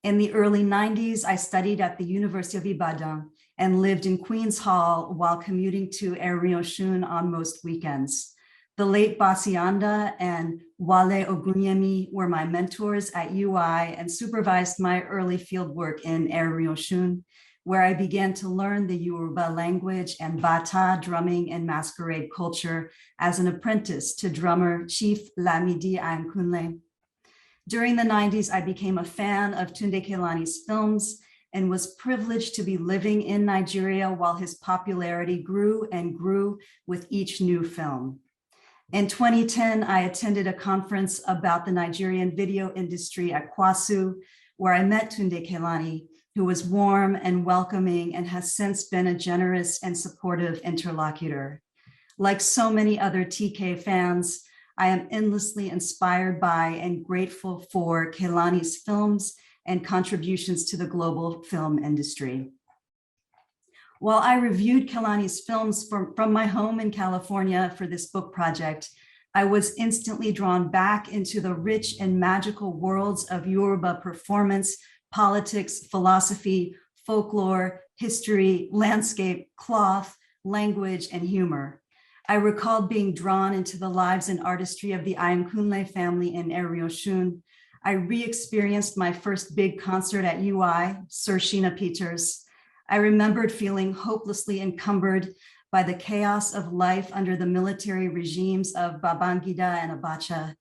In the early 90s, I studied at the University of Ibadan and lived in Queens Hall while commuting to Eri-Osun on most weekends. The late Basianda and Wale Ogunyemi were my mentors at UI and supervised my early field work in Eri-Osun, where I began to learn the Yoruba language and Bata drumming and masquerade culture as an apprentice to drummer Chief Lamidi Ayankunle. During the 90s, I became a fan of Tunde Kelani's films and was privileged to be living in Nigeria while his popularity grew and grew with each new film. In 2010, I attended a conference about the Nigerian video industry at Kwasu, where I met Tunde Kelani, who was warm and welcoming and has since been a generous and supportive interlocutor. Like so many other TK fans, I am endlessly inspired by and grateful for Kelani's films and contributions to the global film industry. While I reviewed Kelani's films from my home in California for this book project, I was instantly drawn back into the rich and magical worlds of Yoruba performance, politics, philosophy, folklore, history, landscape, cloth, language, and humor. I recalled being drawn into the lives and artistry of the Ayankunle family in Eri-Osun. I re-experienced my first big concert at UI, Sir Sheena Peters. I remembered feeling hopelessly encumbered by the chaos of life under the military regimes of Babangida and Abacha.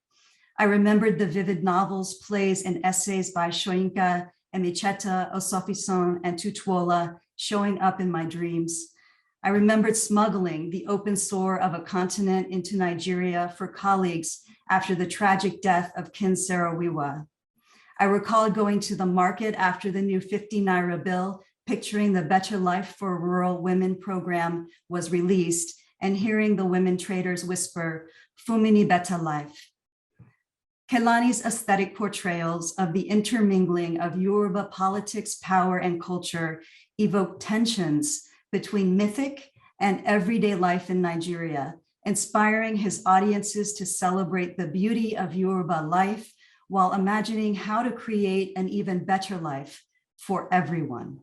I remembered the vivid novels, plays, and essays by Soyinka, Emicheta, Osofison, and Tutuola showing up in my dreams. I remembered smuggling the open sore of a continent into Nigeria for colleagues after the tragic death of Kin Saro-Wiwa. I recall going to the market after the new 50 Naira bill, picturing the Better Life for Rural Women program was released and hearing the women traders whisper, "Fumini Better Life." Kelani's aesthetic portrayals of the intermingling of Yoruba politics, power, and culture evoke tensions between mythic and everyday life in Nigeria, inspiring his audiences to celebrate the beauty of Yoruba life while imagining how to create an even better life for everyone.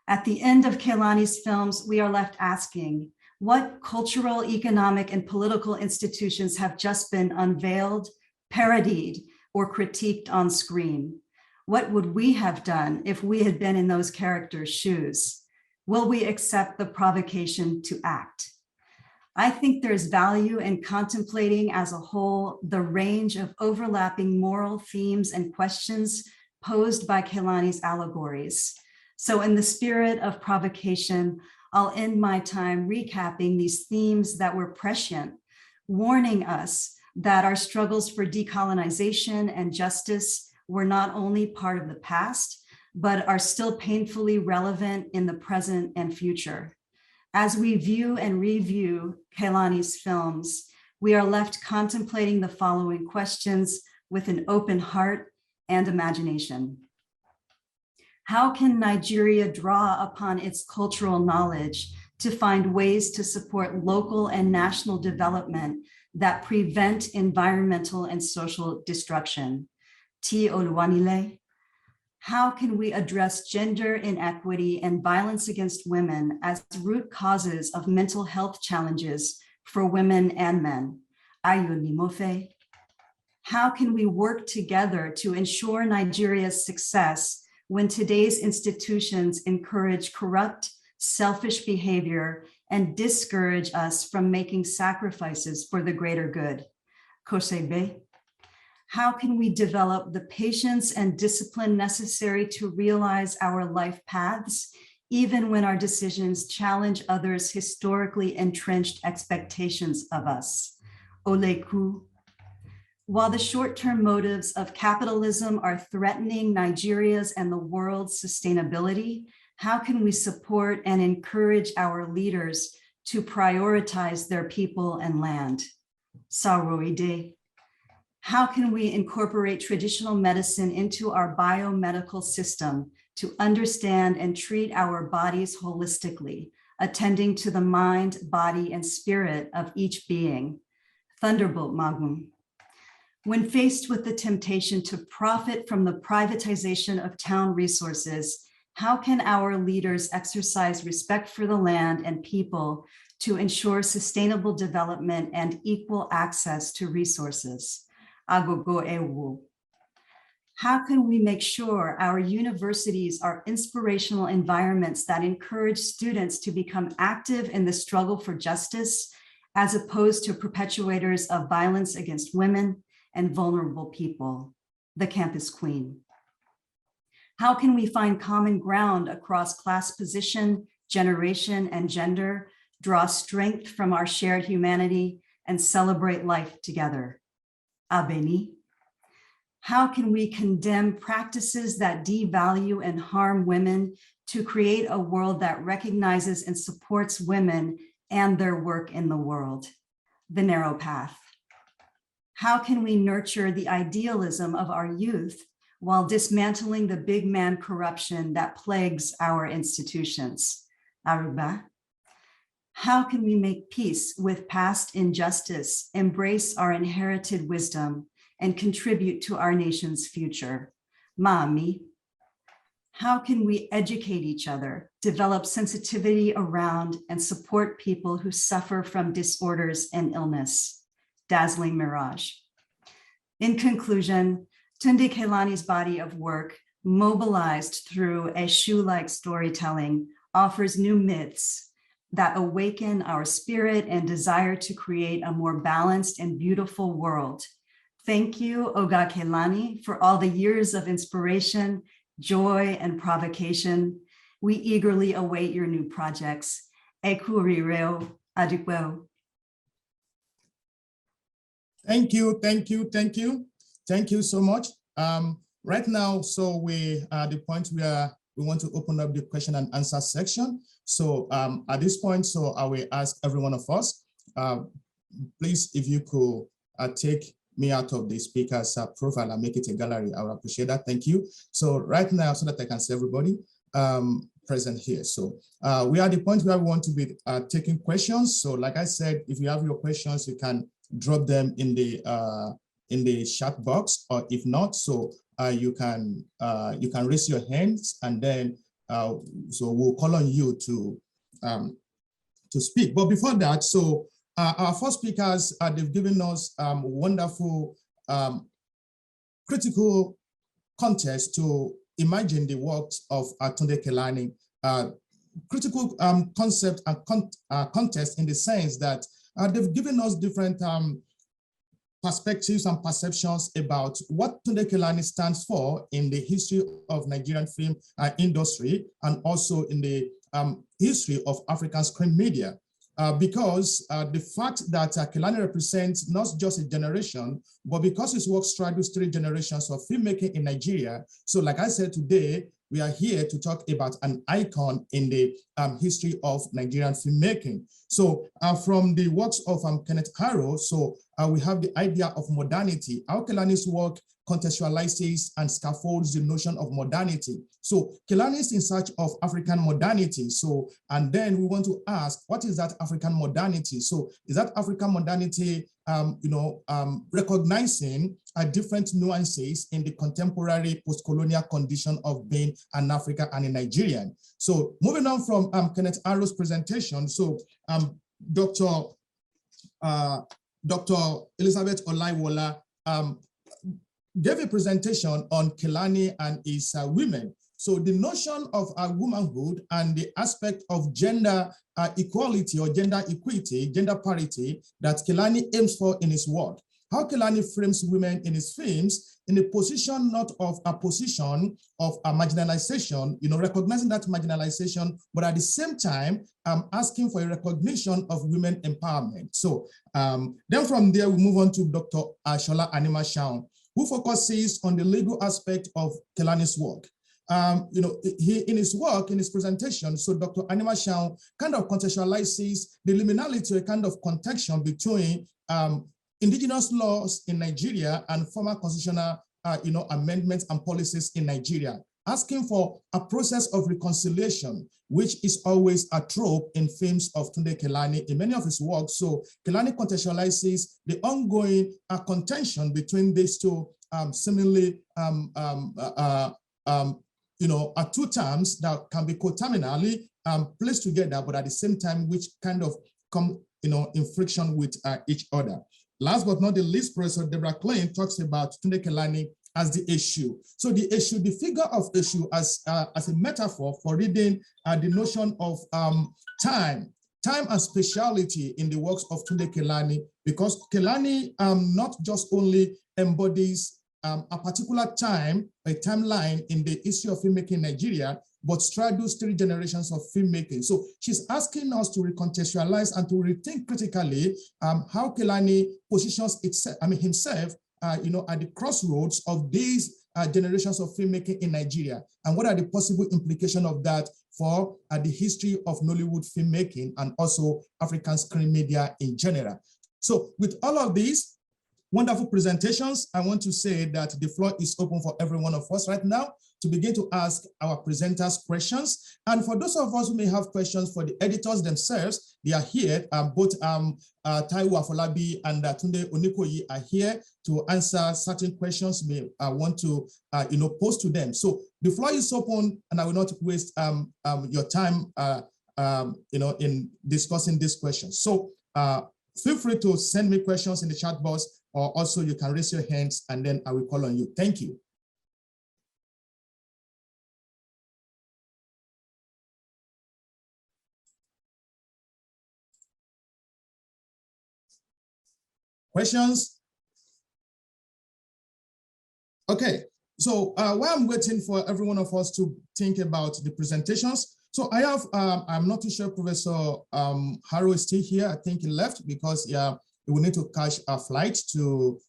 At the end of Kelani's films, we are left asking, what cultural, economic, and political institutions have just been unveiled, parodied, or critiqued on screen? What would we have done if we had been in those characters' shoes? Will we accept the provocation to act? I think there's value in contemplating as a whole the range of overlapping moral themes and questions posed by Kelani's allegories. So in the spirit of provocation, I'll end my time recapping these themes that were prescient, warning us that our struggles for decolonization and justice were not only part of the past, but are still painfully relevant in the present and future. As we view and review Kelani's films, we are left contemplating the following questions with an open heart and imagination. How can Nigeria draw upon its cultural knowledge to find ways to support local and national development that prevent environmental and social destruction? T. Oluwanile. How can we address gender inequity and violence against women as root causes of mental health challenges for women and men? Ayo Nimofe. How can we work together to ensure Nigeria's success when today's institutions encourage corrupt, selfish behavior and discourage us from making sacrifices for the greater good? Kosebe. How can we develop the patience and discipline necessary to realize our life paths, even when our decisions challenge others' historically entrenched expectations of us? Oleku. While the short-term motives of capitalism are threatening Nigeria's and the world's sustainability, how can we support and encourage our leaders to prioritize their people and land? Saroide. How can we incorporate traditional medicine into our biomedical system to understand and treat our bodies holistically, attending to the mind, body, and spirit of each being? Thunderbolt Magum. When faced with the temptation to profit from the privatization of town resources, how can our leaders exercise respect for the land and people to ensure sustainable development and equal access to resources? Agogo Ewu. How can we make sure our universities are inspirational environments that encourage students to become active in the struggle for justice, as opposed to perpetuators of violence against women and vulnerable people? The Campus Queen. How can we find common ground across class position, generation, and gender, draw strength from our shared humanity, and celebrate life together? Abeni. How can we condemn practices that devalue and harm women to create a world that recognizes and supports women and their work in the world? The Narrow Path. How can we nurture the idealism of our youth while dismantling the big man corruption that plagues our institutions? Aruba. How can we make peace with past injustice, embrace our inherited wisdom, and contribute to our nation's future? Mami. How can we educate each other, develop sensitivity around, and support people who suffer from disorders and illness? Dazzling Mirage. In conclusion, Tunde Kelani's body of work, mobilized through a shoe-like storytelling, offers new myths that awaken our spirit and desire to create a more balanced and beautiful world. Thank you, Oga Kelani, for all the years of inspiration, joy, and provocation. We eagerly await your new projects. Ekurireo Adikweo. Thank you, thank you, thank you. Thank you so much. Right now, so we are at the point where we want to open up the question and answer section. So at this point, so I will ask every one of us, please, if you could take me out of the speaker's profile and make it a gallery, I would appreciate that. Thank you. So right now, so that I can see everybody present here. So we are at the point where we want to be taking questions. So like I said, if you have your questions, you can drop them in the chat box, or if not, so you can raise your hands, and then so we'll call on you to speak. But before that, so our first speakers, they've given us wonderful critical context to imagine the works of Tunde Kelani. Critical concept and context in the sense that they've given us different perspectives and perceptions about what Tunde Kelani stands for in the history of Nigerian film industry and also in the history of African screen media. Because the fact that Kelani represents not just a generation, but because his work straddles 3 generations of filmmaking in Nigeria. So like I said today, we are here to talk about an icon in the history of Nigerian filmmaking. So from the works of Kenneth Harrow, so we have the idea of modernity, how Kelani's work contextualizes and scaffolds the notion of modernity. So Kelani is in search of African modernity. So, and then we want to ask, what is that African modernity? So is that African modernity, recognizing different nuances in the contemporary post-colonial condition of being an African and a Nigerian? So moving on from Kenneth Harrow's presentation, so Dr. Elizabeth Olaiwola gave a presentation on Kelani and his women. So the notion of womanhood and the aspect of gender equality or gender equity, gender parity that Kelani aims for in his work. How Kelani frames women in his films in a position not of a position of a marginalization, recognizing that marginalization, but at the same time, asking for a recognition of women empowerment. So then from there, we move on to Dr. Shola Animashaun, who focuses on the legal aspect of Kelani's work. He in his work, in his presentation, so Dr. Animashaun kind of contextualizes the liminality, a kind of connection between indigenous laws in Nigeria and former constitutional, amendments and policies in Nigeria, asking for a process of reconciliation, which is always a trope in films of Tunde Kelani in many of his works. So Kelani contextualizes the ongoing contention between these two seemingly two terms that can be coterminally placed together, but at the same time, which kind of come in friction with each other. Last but not the least, Professor Deborah Klein talks about Tunde Kelani as the issue. So the issue, the figure of issue as a metaphor for reading the notion of time and spatiality in the works of Tunde Kelani, because Kelani not just only embodies a particular time, a timeline in the history of filmmaking in Nigeria, but straddles 3 generations of filmmaking. So she's asking us to recontextualize and to rethink critically how Kelani positions himself, at the crossroads of these generations of filmmaking in Nigeria, and what are the possible implications of that for the history of Nollywood filmmaking and also African screen media in general. So with all of these wonderful presentations, I want to say that the floor is open for every one of us right now to begin to ask our presenters questions. And for those of us who may have questions for the editors themselves, they are here. Both Taiwo Afolabi and Tunde Onikoyi are here to answer certain questions you may want to pose to them. So the floor is open, and I will not waste your time in discussing these questions. So feel free to send me questions in the chat box, or also you can raise your hands and then I will call on you. Thank you. Questions? Okay, so while I'm waiting for every one of us to think about the presentations, so I have, I'm not too sure Professor Harrow is still here. I think he left because he will need to catch a flight to,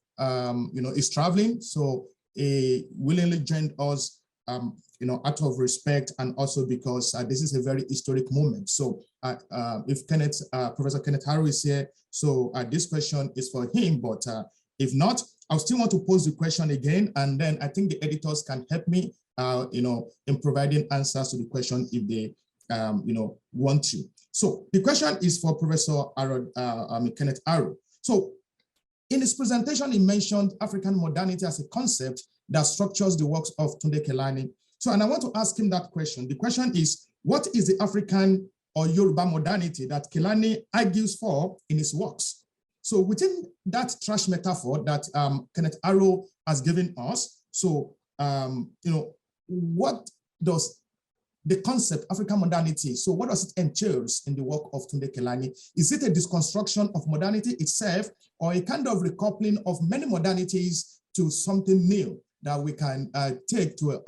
he's traveling. So he willingly joined us, out of respect, and also because this is a very historic moment. So if Professor Kenneth Harrow is here, so this question is for him, but if not, I still want to pose the question again, and then I think the editors can help me, in providing answers to the question if they, want to. So the question is for Professor Kenneth Harrow. So in his presentation, he mentioned African modernity as a concept that structures the works of Tunde Kelani. So, and I want to ask him that question. The question is, what is the African or Yoruba modernity that Kelani argues for in his works? So within that trash metaphor that Kenneth Harrow has given us, so, what does the concept African modernity. So what does it entail in the work of Tunde Kelani? Is it a deconstruction of modernity itself, or a kind of recoupling of many modernities to something new that we can take to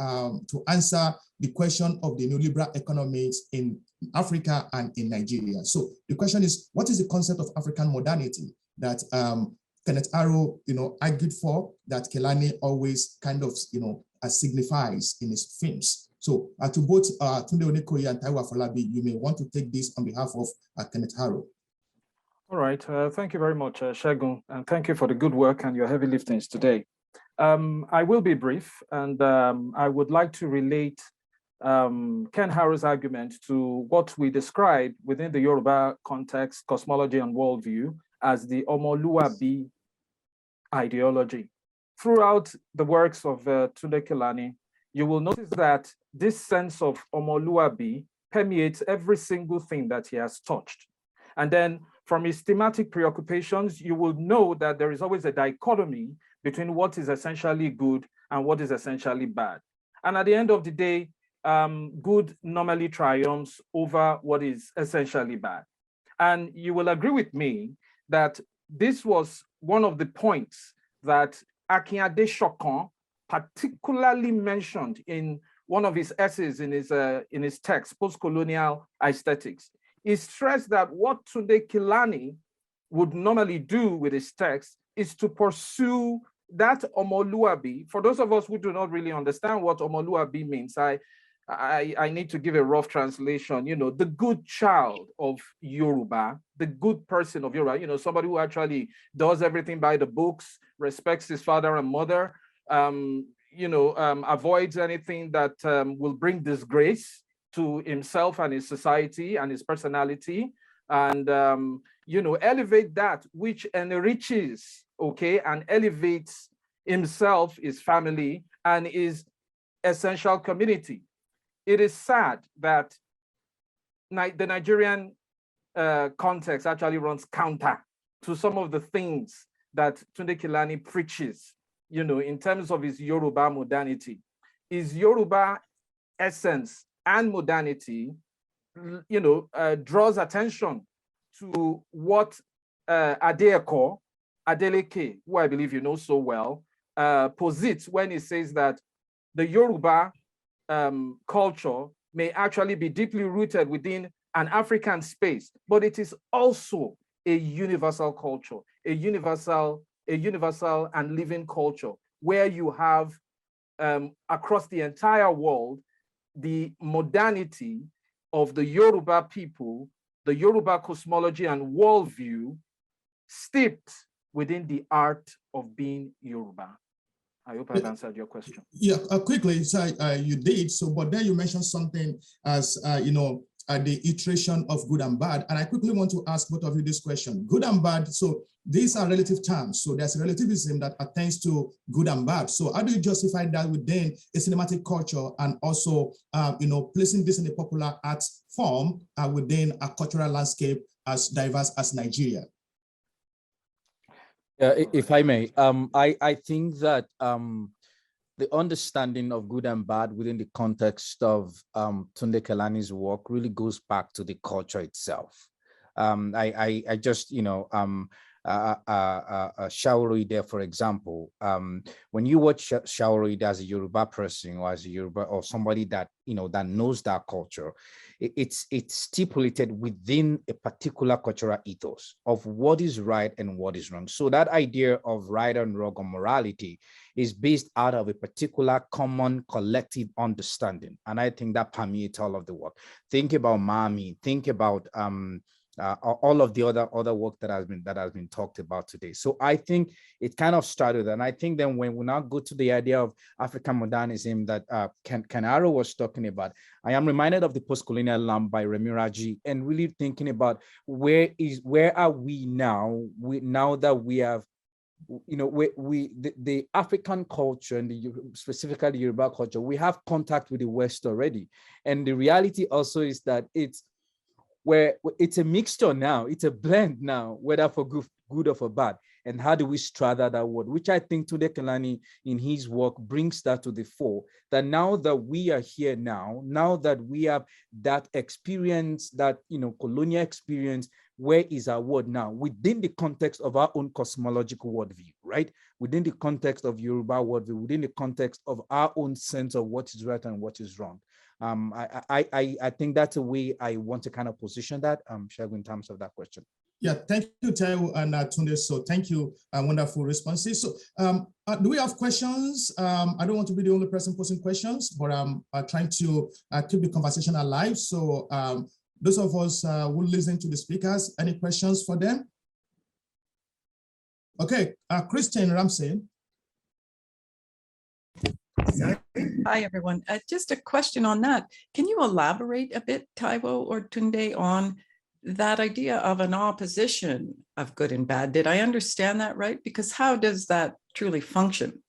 answer the question of the neoliberal economies in Africa and in Nigeria? So the question is, what is the concept of African modernity that Kenneth Arrow, argued for, that Kelani always kind of, signifies in his films? So to both Tunde Onikoyi and Taiwo Afolabi, you may want to take this on behalf of Kenneth Arrow. All right, thank you very much, Segun, and thank you for the good work and your heavy liftings today. I will be brief, and I would like to relate Ken Harrow's argument to what we describe within the Yoruba context, cosmology, and worldview as the Omoluabi ideology. Throughout the works of Tunde Kelani, you will notice that this sense of Omoluabi permeates every single thing that he has touched. And then from his thematic preoccupations, you will know that there is always a dichotomy between what is essentially good and what is essentially bad. And at the end of the day, good normally triumphs over what is essentially bad. And you will agree with me that this was one of the points that Akinade Shokan particularly mentioned in one of his essays in his text, Post-Colonial Aesthetics. He stressed that what Tunde Kelani would normally do with his text is to pursue that Omoluabi. For those of us who do not really understand what Omoluabi means, I need to give a rough translation. The good child of Yoruba, the good person of Yoruba, somebody who actually does everything by the books, respects his father and mother, avoids anything that will bring disgrace to himself and his society and his personality, and elevate that which enriches, and elevates himself, his family, and his essential community. It is sad that the Nigerian context actually runs counter to some of the things that Tunde Kelani preaches, in terms of his Yoruba modernity. His Yoruba essence and modernity, draws attention to what Adeleke, who I believe you know so well, posits when he says that the Yoruba culture may actually be deeply rooted within an African space, but it is also a universal culture, a universal and living culture, where you have across the entire world the modernity of the Yoruba people, the Yoruba cosmology and worldview, steeped within the art of being Yoruba. I hope I've answered your question. Yeah, quickly, so you did. So, but then you mentioned something as, the iteration of good and bad. And I quickly want to ask both of you this question. Good and bad, so these are relative terms. So there's relativism that attends to good and bad. So how do you justify that within a cinematic culture, and also, placing this in a popular art form within a cultural landscape as diverse as Nigeria? If I may, I think that the understanding of good and bad within the context of Tunde Kelani's work really goes back to the culture itself. I just, Shaoroide, for example, when you watch Shaoroide as a Yoruba person, or as a Yoruba, or somebody that that knows that culture, it's stipulated within a particular cultural ethos of what is right and what is wrong. So that idea of right and wrong or morality is based out of a particular common collective understanding, and I think that permeates all of the work. Think about Mami. Think about all of the other work that has been talked about today. So I think it kind of started, and I think then when we now go to the idea of African modernism that Ken Arrow was talking about, I am reminded of the Post-Colonial Lamb by Remi Raji, and really thinking about where are we now? Now that we have, the African culture and specifically the Yoruba culture, we have contact with the West already, and the reality also is that where it's a mixture now, it's a blend now, whether for good or for bad. And how do we straddle that word, which I think Tunde Kelani in his work brings that to the fore, that now that we are here now that we have that experience, that, colonial experience, where is our word now within the context of our own cosmological worldview, right? Within the context of Yoruba worldview, within the context of our own sense of what is right and what is wrong. I think that's a way I want to kind of position that, Shagun, in terms of that question. Yeah, thank you, Taiwo and Tunde. So thank you, wonderful responses. So do we have questions? I don't want to be the only person posing questions, but I'm trying to keep the conversation alive. So those of us who listen to the speakers, any questions for them? Okay, Christian Ramsey. Hi, everyone. Just a question on that. Can you elaborate a bit, Taiwo or Tunde, on that idea of an opposition of good and bad? Did I understand that right? Because how does that truly function?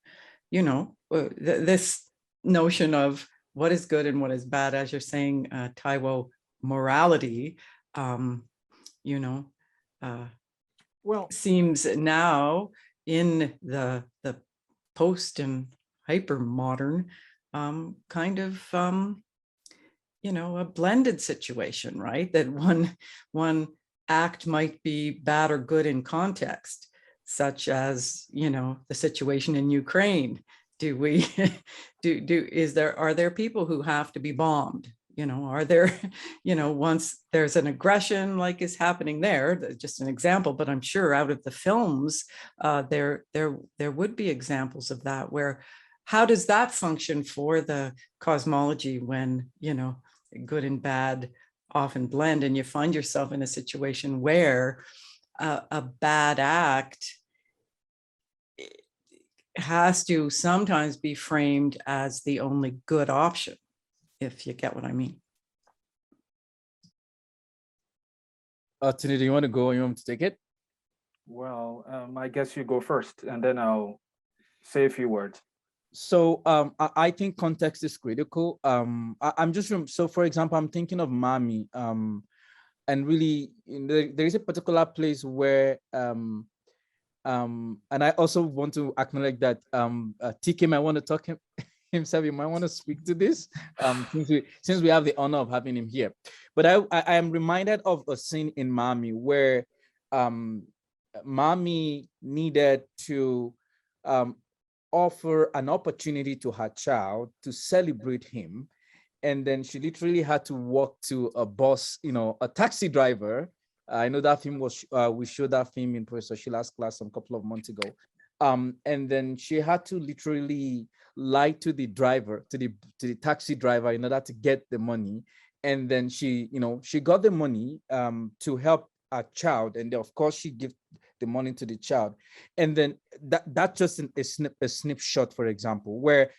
This notion of what is good and what is bad, as you're saying, Taiwo, morality, well, seems now in the post and hyper modern kind of a blended situation, right? That one act might be bad or good in context, such as the situation in Ukraine. Are there people who have to be bombed? Are there, once there's an aggression like is happening there, just an example, but I'm sure out of the films, there would be examples of that. Where, how does that function for the cosmology when, good and bad often blend, and you find yourself in a situation where a bad act has to sometimes be framed as the only good option, if you get what I mean. Tunde, do you want to go or you want me to take it? Well, I guess you go first, and then I'll say a few words. So I think context is critical. So for example, I'm thinking of Mami, and really there is a particular place where and I also want to acknowledge that TK might want to talk himself. You might want to speak to this since we have the honor of having him here. But I am reminded of a scene in Mami where Mami needed to offer an opportunity to her child to celebrate him. And then she literally had to walk to a bus, a taxi driver. I know that film was, we showed that film in Professor Sheila's class a couple of months ago. And then she had to literally lie to the driver, to the taxi driver in order to get the money. And then she got the money to help her child. And then of course she gave the money to the child. And then that's just a snapshot, for example, where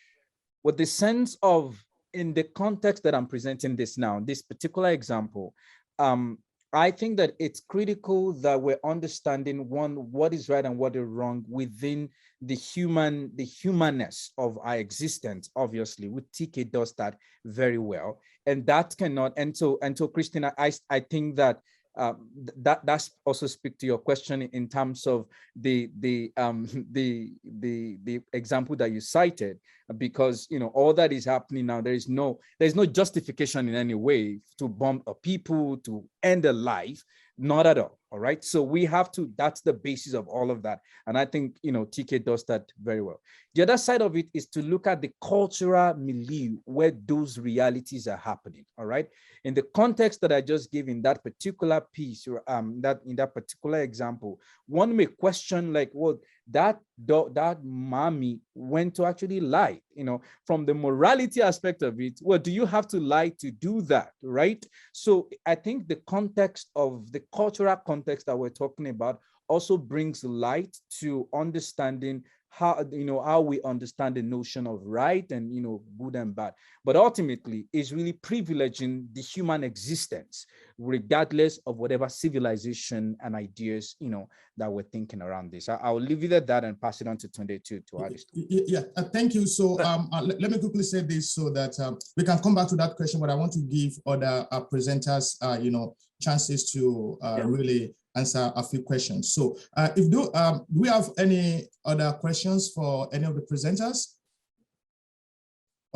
with the sense of, in the context that I'm presenting this now, this particular example, I think that it's critical that we're understanding, one, what is right and what is wrong within the humanness of our existence. Obviously, with TK does that very well, and that cannot. And so, Christina, I think that that's also speak to your question in terms of the example that you cited, because all that is happening now, there's no justification in any way to bomb a people, to end a life, not at all. All right, so we have to, that's the basis of all of that, and I think TK does that very well. The other side of it is to look at the cultural milieu where those realities are happening. All right, in the context that I just gave in that particular piece, or that in that particular example, one may question, like, well, that mommy went to actually lie, from the morality aspect of it. Well, do you have to lie to do that, right? So I think the context of the cultural context that we're talking about also brings light to understanding how we understand the notion of right and, good and bad. But ultimately, it's really privileging the human existence, regardless of whatever civilization and ideas, that we're thinking around this. I'll leave it at that and pass it on to Tunde to add this. Yeah, thank you. So let me quickly say this so that we can come back to that question, but I want to give other presenters, chances to really answer a few questions. So do we have any other questions for any of the presenters?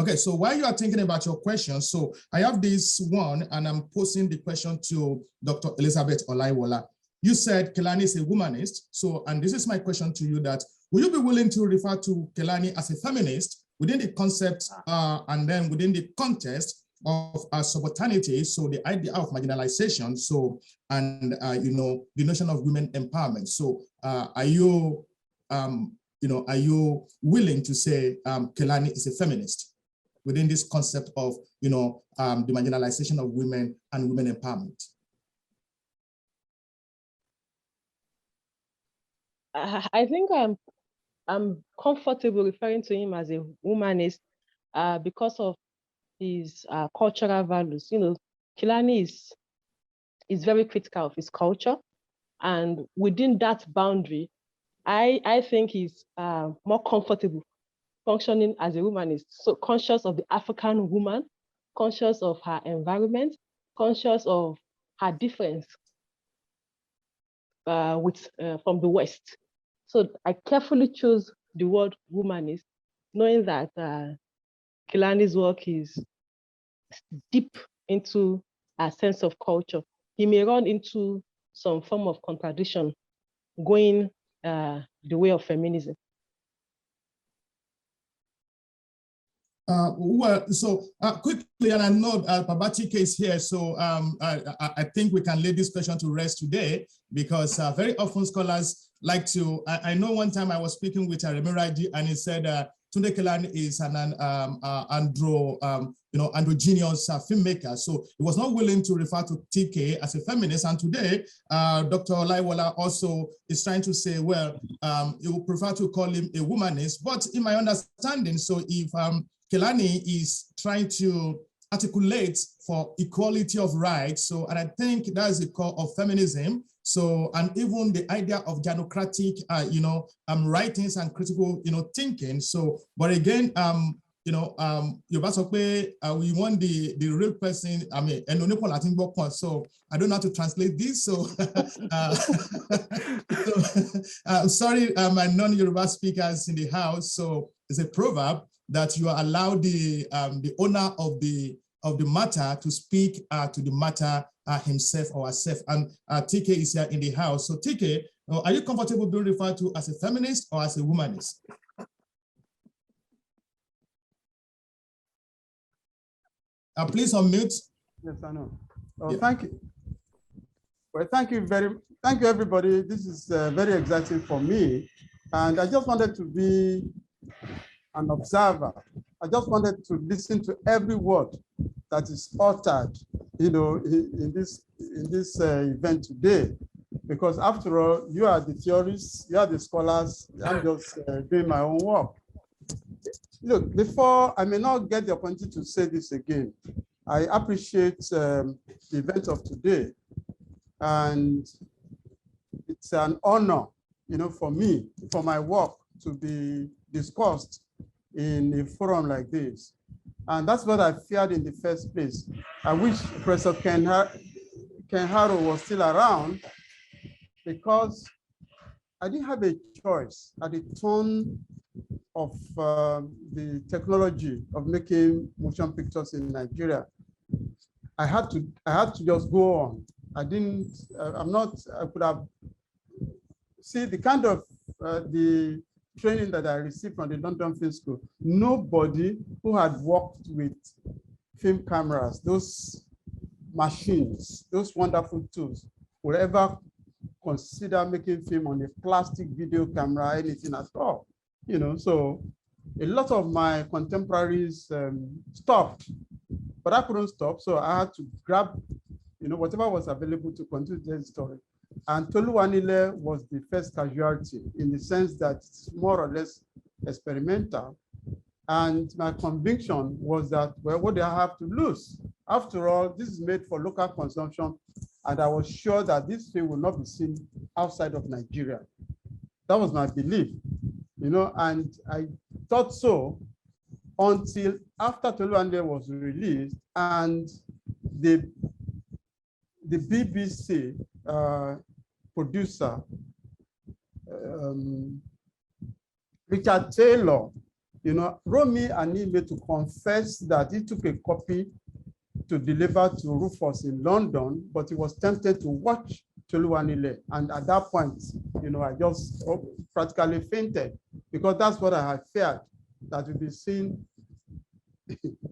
Okay, so while you are thinking about your questions, so I have this one and I'm posing the question to Dr. Elizabeth Olaiwola. You said Kelani is a humanist. So, and this is my question to you, that will you be willing to refer to Kelani as a feminist within the concept and then within the context of subalternity, so the idea of marginalization, so, and the notion of women empowerment. So are you willing to say Kelani is a feminist within this concept of the marginalization of women and women empowerment? I think I'm comfortable referring to him as a humanist because of his cultural values. Kelani is very critical of his culture, and within that boundary, I think he's more comfortable functioning as a humanist. So conscious of the African woman, conscious of her environment, conscious of her difference from the West. So I carefully chose the word humanist, knowing that Kelani's work is deep into a sense of culture. He may run into some form of contradiction going the way of feminism. Quickly, and I know Babatike is here, so I think we can lay this question to rest today, because very often scholars like to, I know one time I was speaking with Remiraji and he said Tunde Kelani is an androgynous filmmaker, so he was not willing to refer to TK as a feminist. And today, Dr. Olaiwola also is trying to say, well, he would prefer to call him a womanist. But in my understanding, so if Kelani is trying to articulate for equality of rights, so, and I think that is the core of feminism. So, and even the idea of democratic, writings and critical, thinking. So, but again, we want the real person. I mean, so I don't know how to translate this. So, I'm sorry, my non-Yoruba speakers in the house. So it's a proverb that you allow the owner of the matter to speak to the matter himself or herself. And TK is here in the house. So TK, are you comfortable being referred to as a feminist or as a womanist? Please unmute. Yes, I know. Oh, yeah. Thank you. Well, thank you everybody. This is very exciting for me. And I just wanted to be an observer. I just wanted to listen to every word that is uttered, in this event today, because after all, you are the theorists, you are the scholars. I'm just doing my own work. Look, before I may not get the opportunity to say this again, I appreciate the event of today, and it's an honor, for me, for my work to be discussed in a forum like this. And that's what I feared in the first place. I wish Professor Ken Harrow was still around, because I didn't have a choice at the turn of the technology of making motion pictures in Nigeria. I had to just go on. I could have, see the kind of the training that I received from the London Film School. Nobody who had worked with film cameras, those machines, those wonderful tools, would ever consider making film on a plastic video camera, anything at all. So a lot of my contemporaries stopped, but I couldn't stop. So I had to grab, whatever was available to continue the story. And Toluwanile was the first casualty in the sense that it's more or less experimental. And my conviction was that, well, what do I have to lose? After all, this is made for local consumption. And I was sure that this film will not be seen outside of Nigeria. That was my belief, you know, and I thought so until after Toluwanile was released and the BBC producer, Richard Taylor, you know, wrote me an email to confess that he took a copy to deliver to Rufus in London, but he was tempted to watch Toluwanile. And at that point, you know, I just practically fainted because that's what I had feared, that we'd be seen,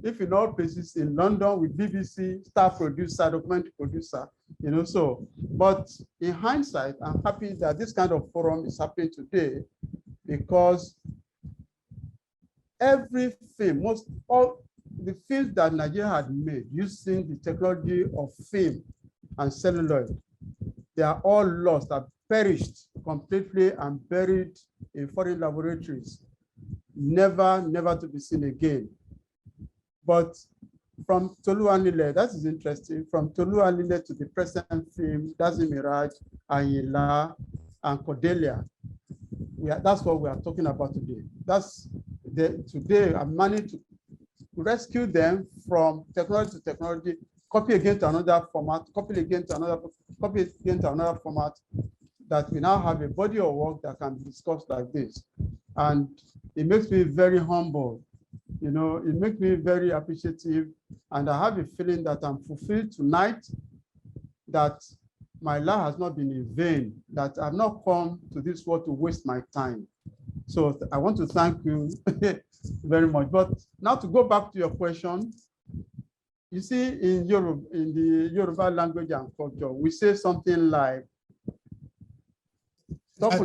if in all places in London with BBC, star producer, documentary producer, you know, so. But in hindsight, I'm happy that this kind of forum is happening today because every film, all the films that Nigeria had made using the technology of film and celluloid, they are all lost, have perished completely and buried in foreign laboratories, never to be seen again. But from Toluwanile, that is interesting, from Toluwanile to the present film, Dazzle Mirage, Ayinla, and Cordelia, that's what we are talking about today. Today, I'm managed to rescue them from technology to technology, copy again to another format, copy again to another format, that we now have a body of work that can be discussed like this. And it makes me very humble. You know, it makes me very appreciative. And I have a feeling that I'm fulfilled tonight, that my life has not been in vain, that I've not come to this world to waste my time. So I want to thank you very much. But now to go back to your question, you see, in the Yoruba language and culture, we say something like, TK,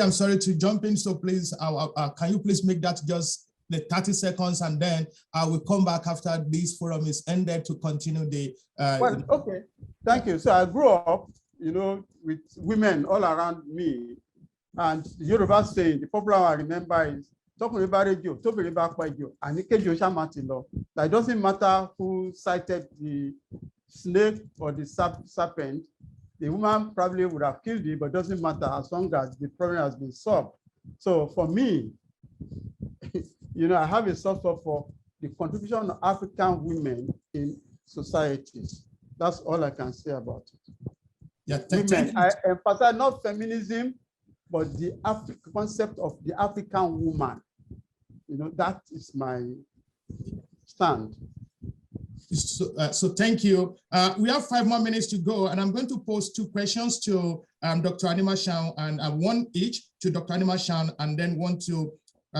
I'm sorry to jump in, so please, can you please make that just the 30 seconds, and then I will come back after this forum is ended to continue the. Well, okay, thank you. So I grew up, you know, with women all around me, and the Yoruba saying, the popular one I remember is, that it doesn't matter who cited the snake or the serpent, the woman probably would have killed it, but it doesn't matter as long as the problem has been solved. So for me, you know, I have a soft spot for the contribution of African women in societies. That's all I can say about it. Yeah, women, I emphasize not feminism, but the concept of the African woman. You know, that is my stand. So thank you. We have 5 more minutes to go, and I'm going to pose 2 questions to Dr. Anima Shaun, and one each to Dr. Anima Shaun, and then one to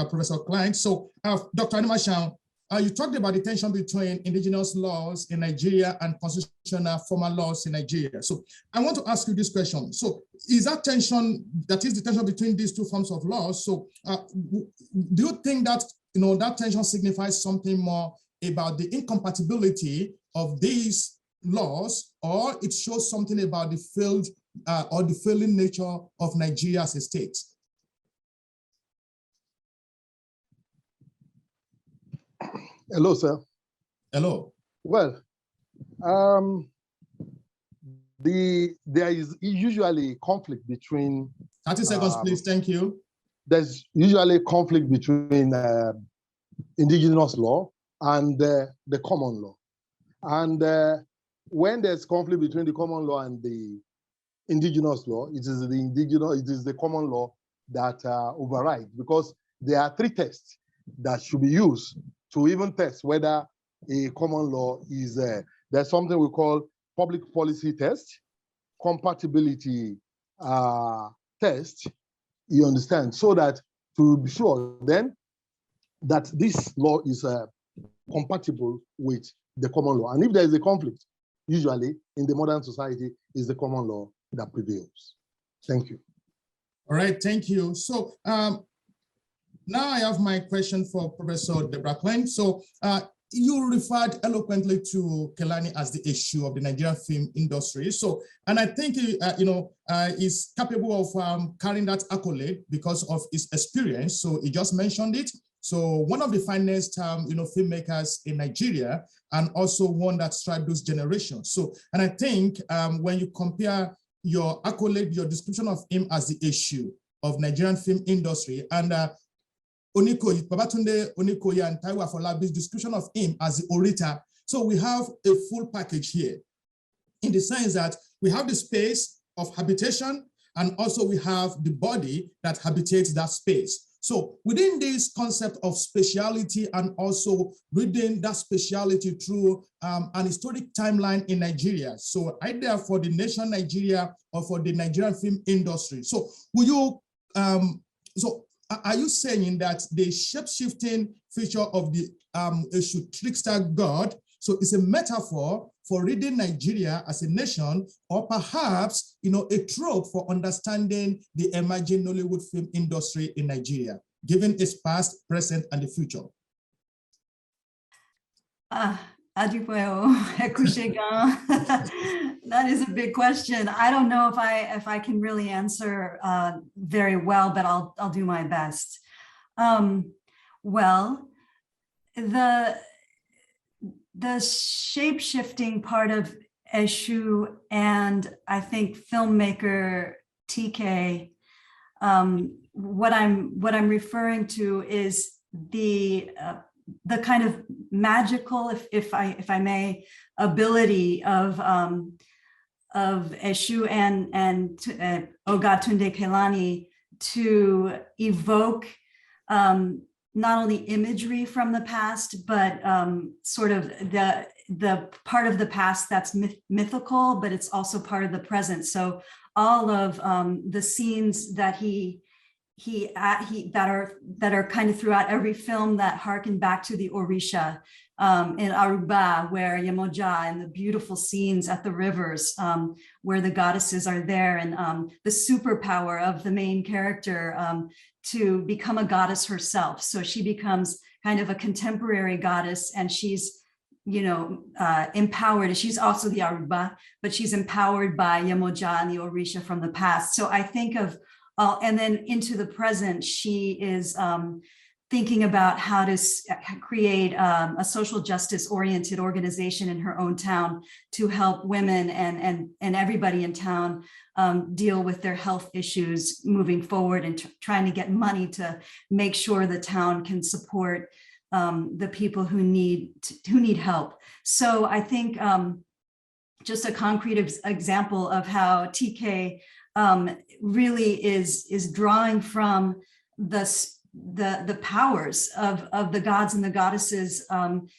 Professor Klein. So Dr. Anima Shaun, you talked about the tension between indigenous laws in Nigeria and constitutional formal laws in Nigeria. So I want to ask you this question. So is that tension, that is the tension between these 2 forms of laws? So do you think that, you know, that tension signifies something more about the incompatibility of these laws, or it shows something about the failed or the failing nature of Nigeria as a state? Hello, sir. Hello. Well, there is usually conflict between 30 seconds, please. Thank you. There's usually conflict between indigenous law and the common law. And when there's conflict between the common law and the indigenous law, it is the common law that overrides, because there are 3 tests that should be used to even test whether a common law is there's something we call public policy test, compatibility test, you understand, so that to be sure then that this law is compatible with the common law. And if there is a conflict, usually in the modern society, is the common law that prevails. Thank you. All right, thank you. So now I have my question for Professor Deborah Klein. So you referred eloquently to Kelani as the issue of the Nigerian film industry. So, and I think he's capable of carrying that accolade because of his experience. So he just mentioned it. So one of the finest, filmmakers in Nigeria, and also one that strived those generations. So, and I think when you compare your accolade, your description of him as the issue of Nigerian film industry, and Onikoyi, Babatunde Onikoyi and Taiwo Afolabi's description of him as the orator. So we have a full package here in the sense that we have the space of habitation and also we have the body that habitates that space. So within this concept of spatiality and also reading that spatiality through an historic timeline in Nigeria. So either for the nation Nigeria or for the Nigerian film industry. So will you, are you saying that the shape-shifting feature of the issue trickster God, so it's a metaphor for reading Nigeria as a nation, or perhaps a trope for understanding the emerging Nollywood film industry in Nigeria, given its past, present, and the future? Adipueo, that is a big question. I don't know if I can really answer very well, but I'll do my best. Well, the shape-shifting part of Eshu and I think filmmaker TK, what I'm referring to is the kind of magical, if I may, ability of Eshu and Oga Tunde Kelani to evoke not only imagery from the past, but sort of the part of the past that's mythical, but it's also part of the present. So all of the scenes that that are kind of throughout every film that harken back to the Orisha in Aruba, where Yemoja and the beautiful scenes at the rivers where the goddesses are there, and the superpower of the main character to become a goddess herself. So she becomes kind of a contemporary goddess, and she's empowered. She's also the Aruba, but she's empowered by Yemoja and the Orisha from the past. So I think of and then into the present, she is thinking about how to create a social justice oriented organization in her own town to help women and everybody in town deal with their health issues moving forward, and trying to get money to make sure the town can support the people who need help. So I think just a concrete example of how TK really is drawing from the powers of the gods and the goddesses and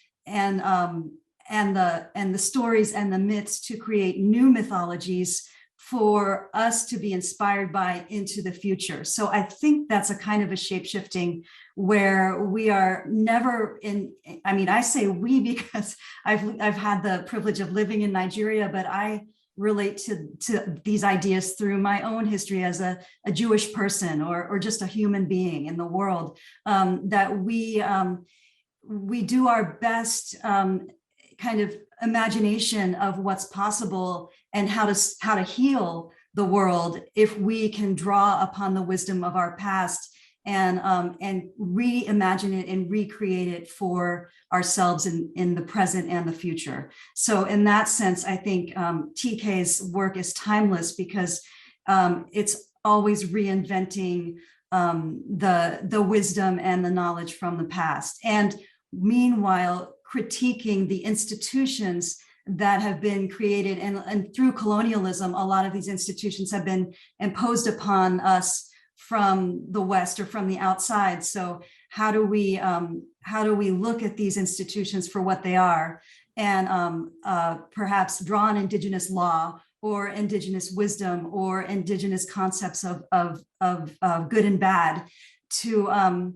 the stories and the myths to create new mythologies for us to be inspired by into the future. So I think that's a kind of a shape-shifting where we are never in, I mean, I say we because I've had the privilege of living in Nigeria, but I relate to these ideas through my own history as a Jewish person or just a human being in the world, that we do our best kind of imagination of what's possible and how to heal the world if we can draw upon the wisdom of our past and reimagine it and recreate it for ourselves in the present and the future. So in that sense, I think TK's work is timeless because it's always reinventing the wisdom and the knowledge from the past. And meanwhile, critiquing the institutions that have been created, and through colonialism, a lot of these institutions have been imposed upon us from the West or from the outside. So how do we look at these institutions for what they are, and perhaps draw on indigenous law or indigenous wisdom or indigenous concepts of good and bad to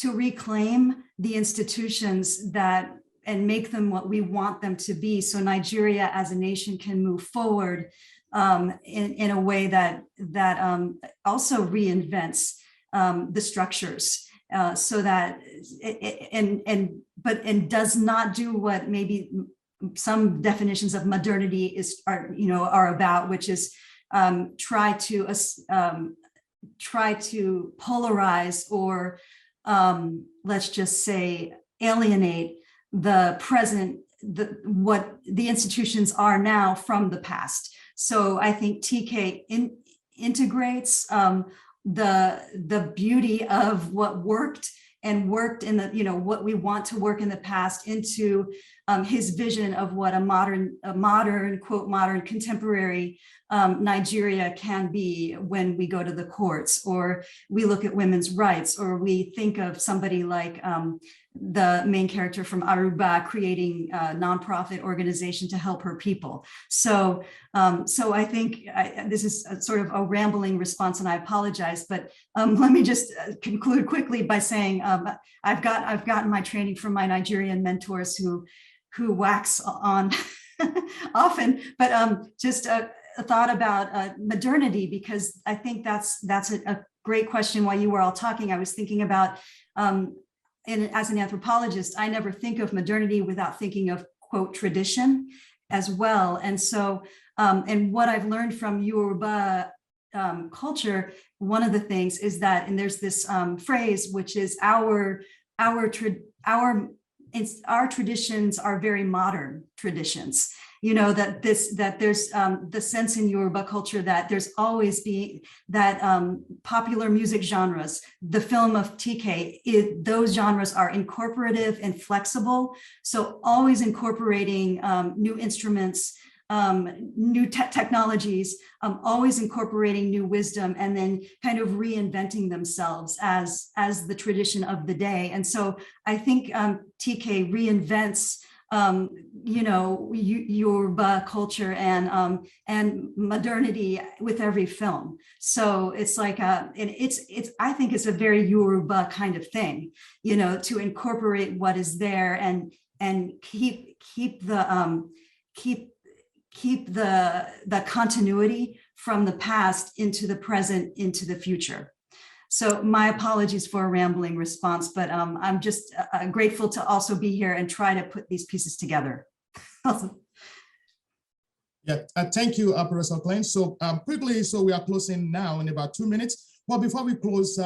reclaim the institutions that and make them what we want them to be, so Nigeria as a nation can move forward in a way that also reinvents the structures, so that and and does not do what maybe some definitions of modernity are about, which is try to polarize or let's just say alienate the present, what the institutions are now from the past. So I think TK integrates the beauty of what worked in the, what we want to work in the past into his vision of what a modern quote, modern contemporary Nigeria can be when we go to the courts, or we look at women's rights, or we think of somebody like the main character from Aruba creating a nonprofit organization to help her people. So I think this is a sort of a rambling response, and I apologize, but let me just conclude quickly by saying I've gotten my training from my Nigerian mentors who wax on often, but just a thought about modernity, because I think that's a great question. While you were all talking, I was thinking about, as an anthropologist, I never think of modernity without thinking of, quote, tradition as well. And so, and what I've learned from Yoruba culture, one of the things is that, and there's this phrase, which is our traditions are very modern traditions. That there's the sense in Yoruba culture that there's always being that popular music genres, the film of TK, those genres are incorporative and flexible. So always incorporating new instruments, new technologies, always incorporating new wisdom, and then kind of reinventing themselves as the tradition of the day. And so I think TK reinvents Yoruba culture and modernity with every film. So it's like and I think it's a very Yoruba kind of thing, to incorporate what is there and keep the continuity from the past into the present, into the future. So my apologies for a rambling response, but I'm just grateful to also be here and try to put these pieces together. Yeah, thank you, Professor Klein. So quickly, so we are closing now in about 2 minutes. But before we close,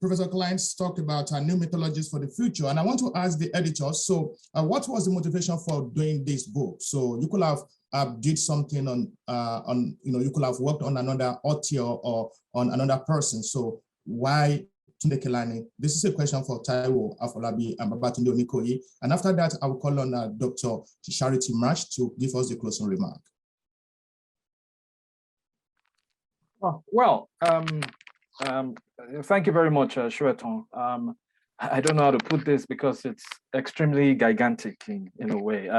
Professor Klein talked about new methodologies for the future. And I want to ask the editors, so what was the motivation for doing this book? So you could have did something on you could have worked on another author or on another person. So why Tunde Kelani? This is a question for Taiwo, Afolabi, and Tunde Onikoyi. And after that, I will call on Dr. Charity March to give us the closing remark. Well, thank you very much, Shueton. I don't know how to put this because it's extremely gigantic in a way.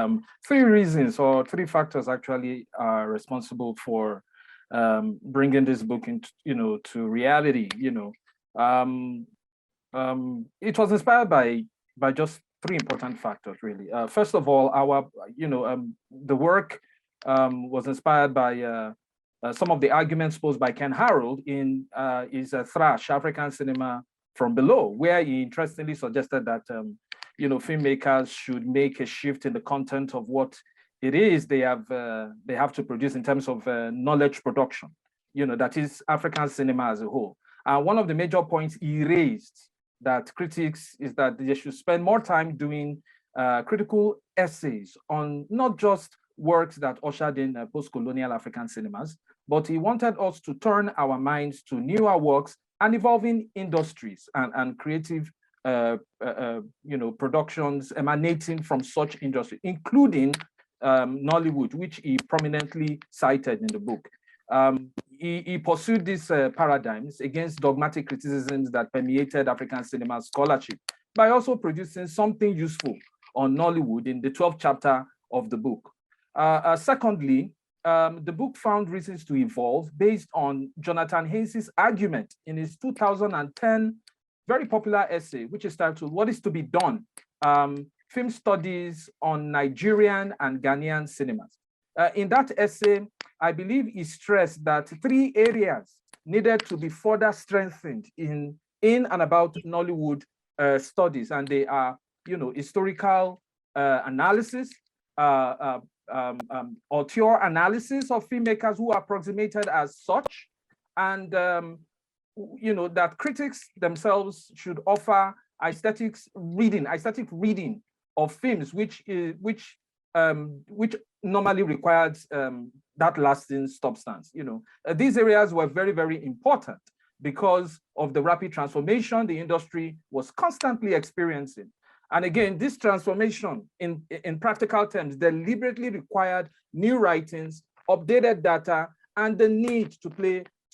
3 reasons or 3 factors actually are responsible for bringing this book into, to reality. It was inspired by just 3 important factors, really. First of all, our, the work was inspired by some of the arguments posed by Ken Harold in his Thrash, African Cinema from Below, where he interestingly suggested that, filmmakers should make a shift in the content of what it is they have to produce in terms of knowledge production, that is African cinema as a whole. And one of the major points he raised that critics is that they should spend more time doing critical essays on not just works that ushered in post-colonial African cinemas, but he wanted us to turn our minds to newer works and evolving industries and creative productions emanating from such industry, including Nollywood, which he prominently cited in the book. He pursued these paradigms against dogmatic criticisms that permeated African cinema scholarship by also producing something useful on Nollywood in the 12th chapter of the book. Secondly, the book found reasons to evolve based on Jonathan Haynes' argument in his 2010 very popular essay, which is titled, "What is to be Done? Film Studies on Nigerian and Ghanaian Cinemas." In that essay, I believe he stressed that 3 areas needed to be further strengthened in and about Nollywood studies, and they are, historical analysis, auteur analysis of filmmakers who are approximated as such, and that critics themselves should offer aesthetic reading of films, which normally requires that lasting substance. These areas were very, very important because of the rapid transformation the industry was constantly experiencing. And again, this transformation in practical terms deliberately required new writings, updated data, and the need to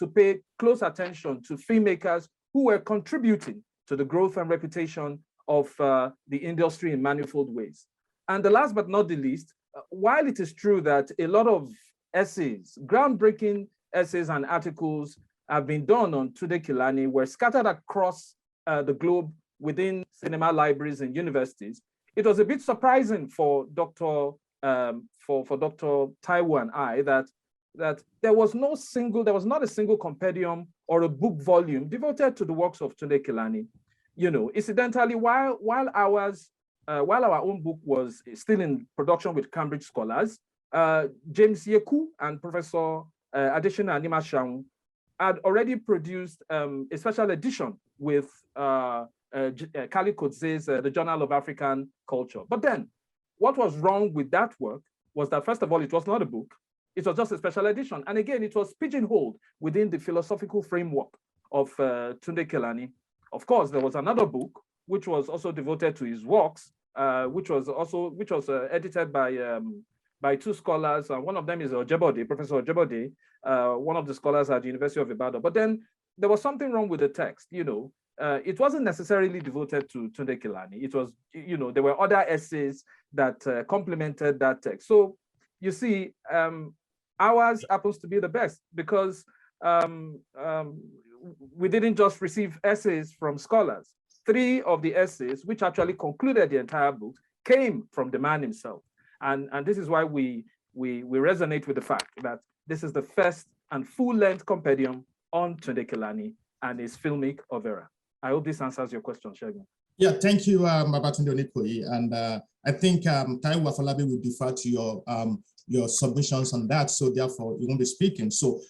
pay close attention to filmmakers who were contributing to the growth and reputation of the industry in manifold ways. And the last but not the least, while it is true that a lot of essays, groundbreaking essays and articles have been done on Tunde Kelani, were scattered across the globe within cinema libraries and universities, it was a bit surprising for Dr. Taiwo and I that there was not a single compendium or a book volume devoted to the works of Tunde Kelani. Incidentally, while our own book was still in production with Cambridge scholars, James Yeku and Professor Adeshina Animashaun had already produced a special edition with Kali Kotze's The Journal of African Culture. But then, what was wrong with that work was that, first of all, it was not a book. It was just a special edition. And again, it was pigeonholed within the philosophical framework of Tunde Kelani. Of course, there was another book, which was also devoted to his works, which was edited by two scholars. One of them is Ojebode, Professor Ojebode, one of the scholars at the University of Ibadan. But then there was something wrong with the text, It wasn't necessarily devoted to Tunde Kelani. It was, there were other essays that complemented that text. So you see, ours happens to be the best because we didn't just receive essays from scholars. 3 of the essays, which actually concluded the entire book, came from the man himself. And this is why we resonate with the fact that this is the first and full-length compendium on Tunde Kelani and his filmic Overa. I hope this answers your question, Shegun. Yeah, thank you, Babatunde Onikoyi. And I think Taiwo Afolabi will defer to your submissions on that. So therefore, you won't be speaking. So,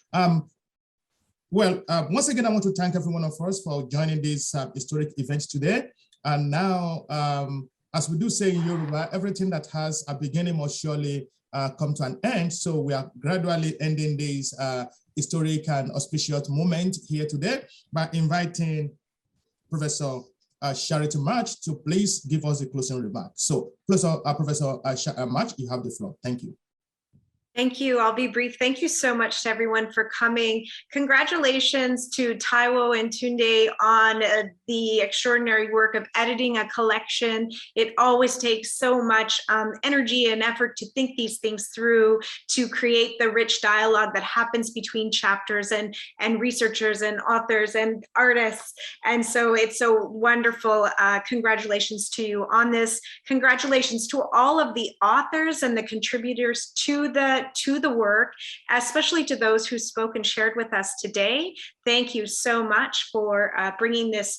once again, I want to thank every one of us for joining this historic event today. And now, as we do say in Yoruba, everything that has a beginning must surely come to an end. So we are gradually ending this historic and auspicious moment here today by inviting Professor Charity March to please give us a closing remark. So, Professor March, you have the floor. Thank you. Thank you. I'll be brief. Thank you so much to everyone for coming. Congratulations to Taiwo and Tunde on the extraordinary work of editing a collection. It always takes so much energy and effort to think these things through, to create the rich dialogue that happens between chapters and researchers and authors and artists. And so it's so wonderful. Congratulations to you on this. Congratulations to all of the authors and the contributors to the work, especially to those who spoke and shared with us today. Thank you so much for bringing this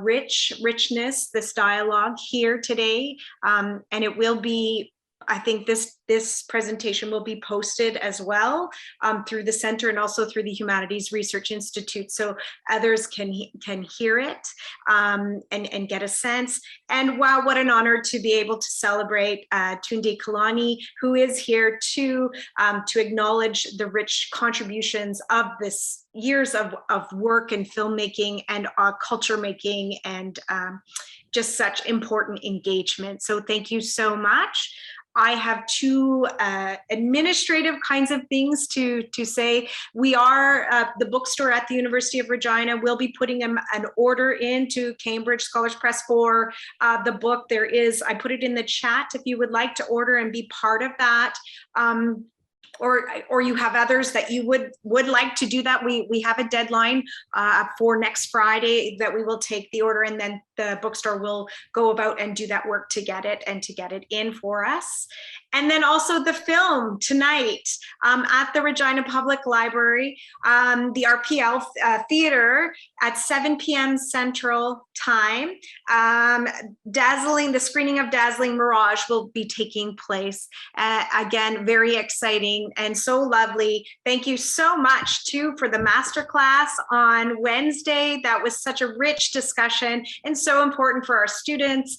richness, this dialogue here today. And it will be, I think this presentation will be posted as well through the center and also through the Humanities Research Institute, so others can hear it and get a sense. And wow, what an honor to be able to celebrate Tunde Kelani, who is here to acknowledge the rich contributions of this years of work and filmmaking and culture making and just such important engagement. So thank you so much. I have 2 administrative kinds of things to say. We are, the bookstore at the University of Regina will be putting an order into Cambridge Scholars Press for the book. There is, I put it in the chat if you would like to order and be part of that. Or you have others that you would like to do that. We have a deadline for next Friday that we will take the order, and then the bookstore will go about and do that work to get it and to get it in for us. And then also the film tonight at the Regina Public Library, the RPL Theater at 7 p.m. Central Time. The screening of Dazzling Mirage will be taking place. Again, very exciting and so lovely. Thank you so much too for the masterclass on Wednesday. That was such a rich discussion and so important for our students.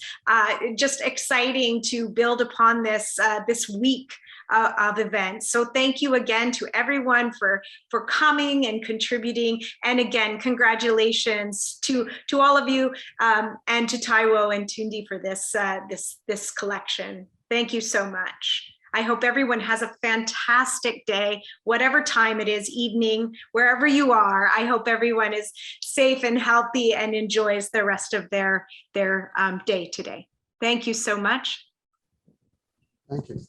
Just exciting to build upon this this week of events. So thank you again to everyone for coming and contributing. And again, congratulations to all of you and to Taiwo and Tunde for this collection. Thank you so much. I hope everyone has a fantastic day, whatever time it is, evening, wherever you are. I hope everyone is safe and healthy and enjoys the rest of their day today. Thank you so much. Thank you.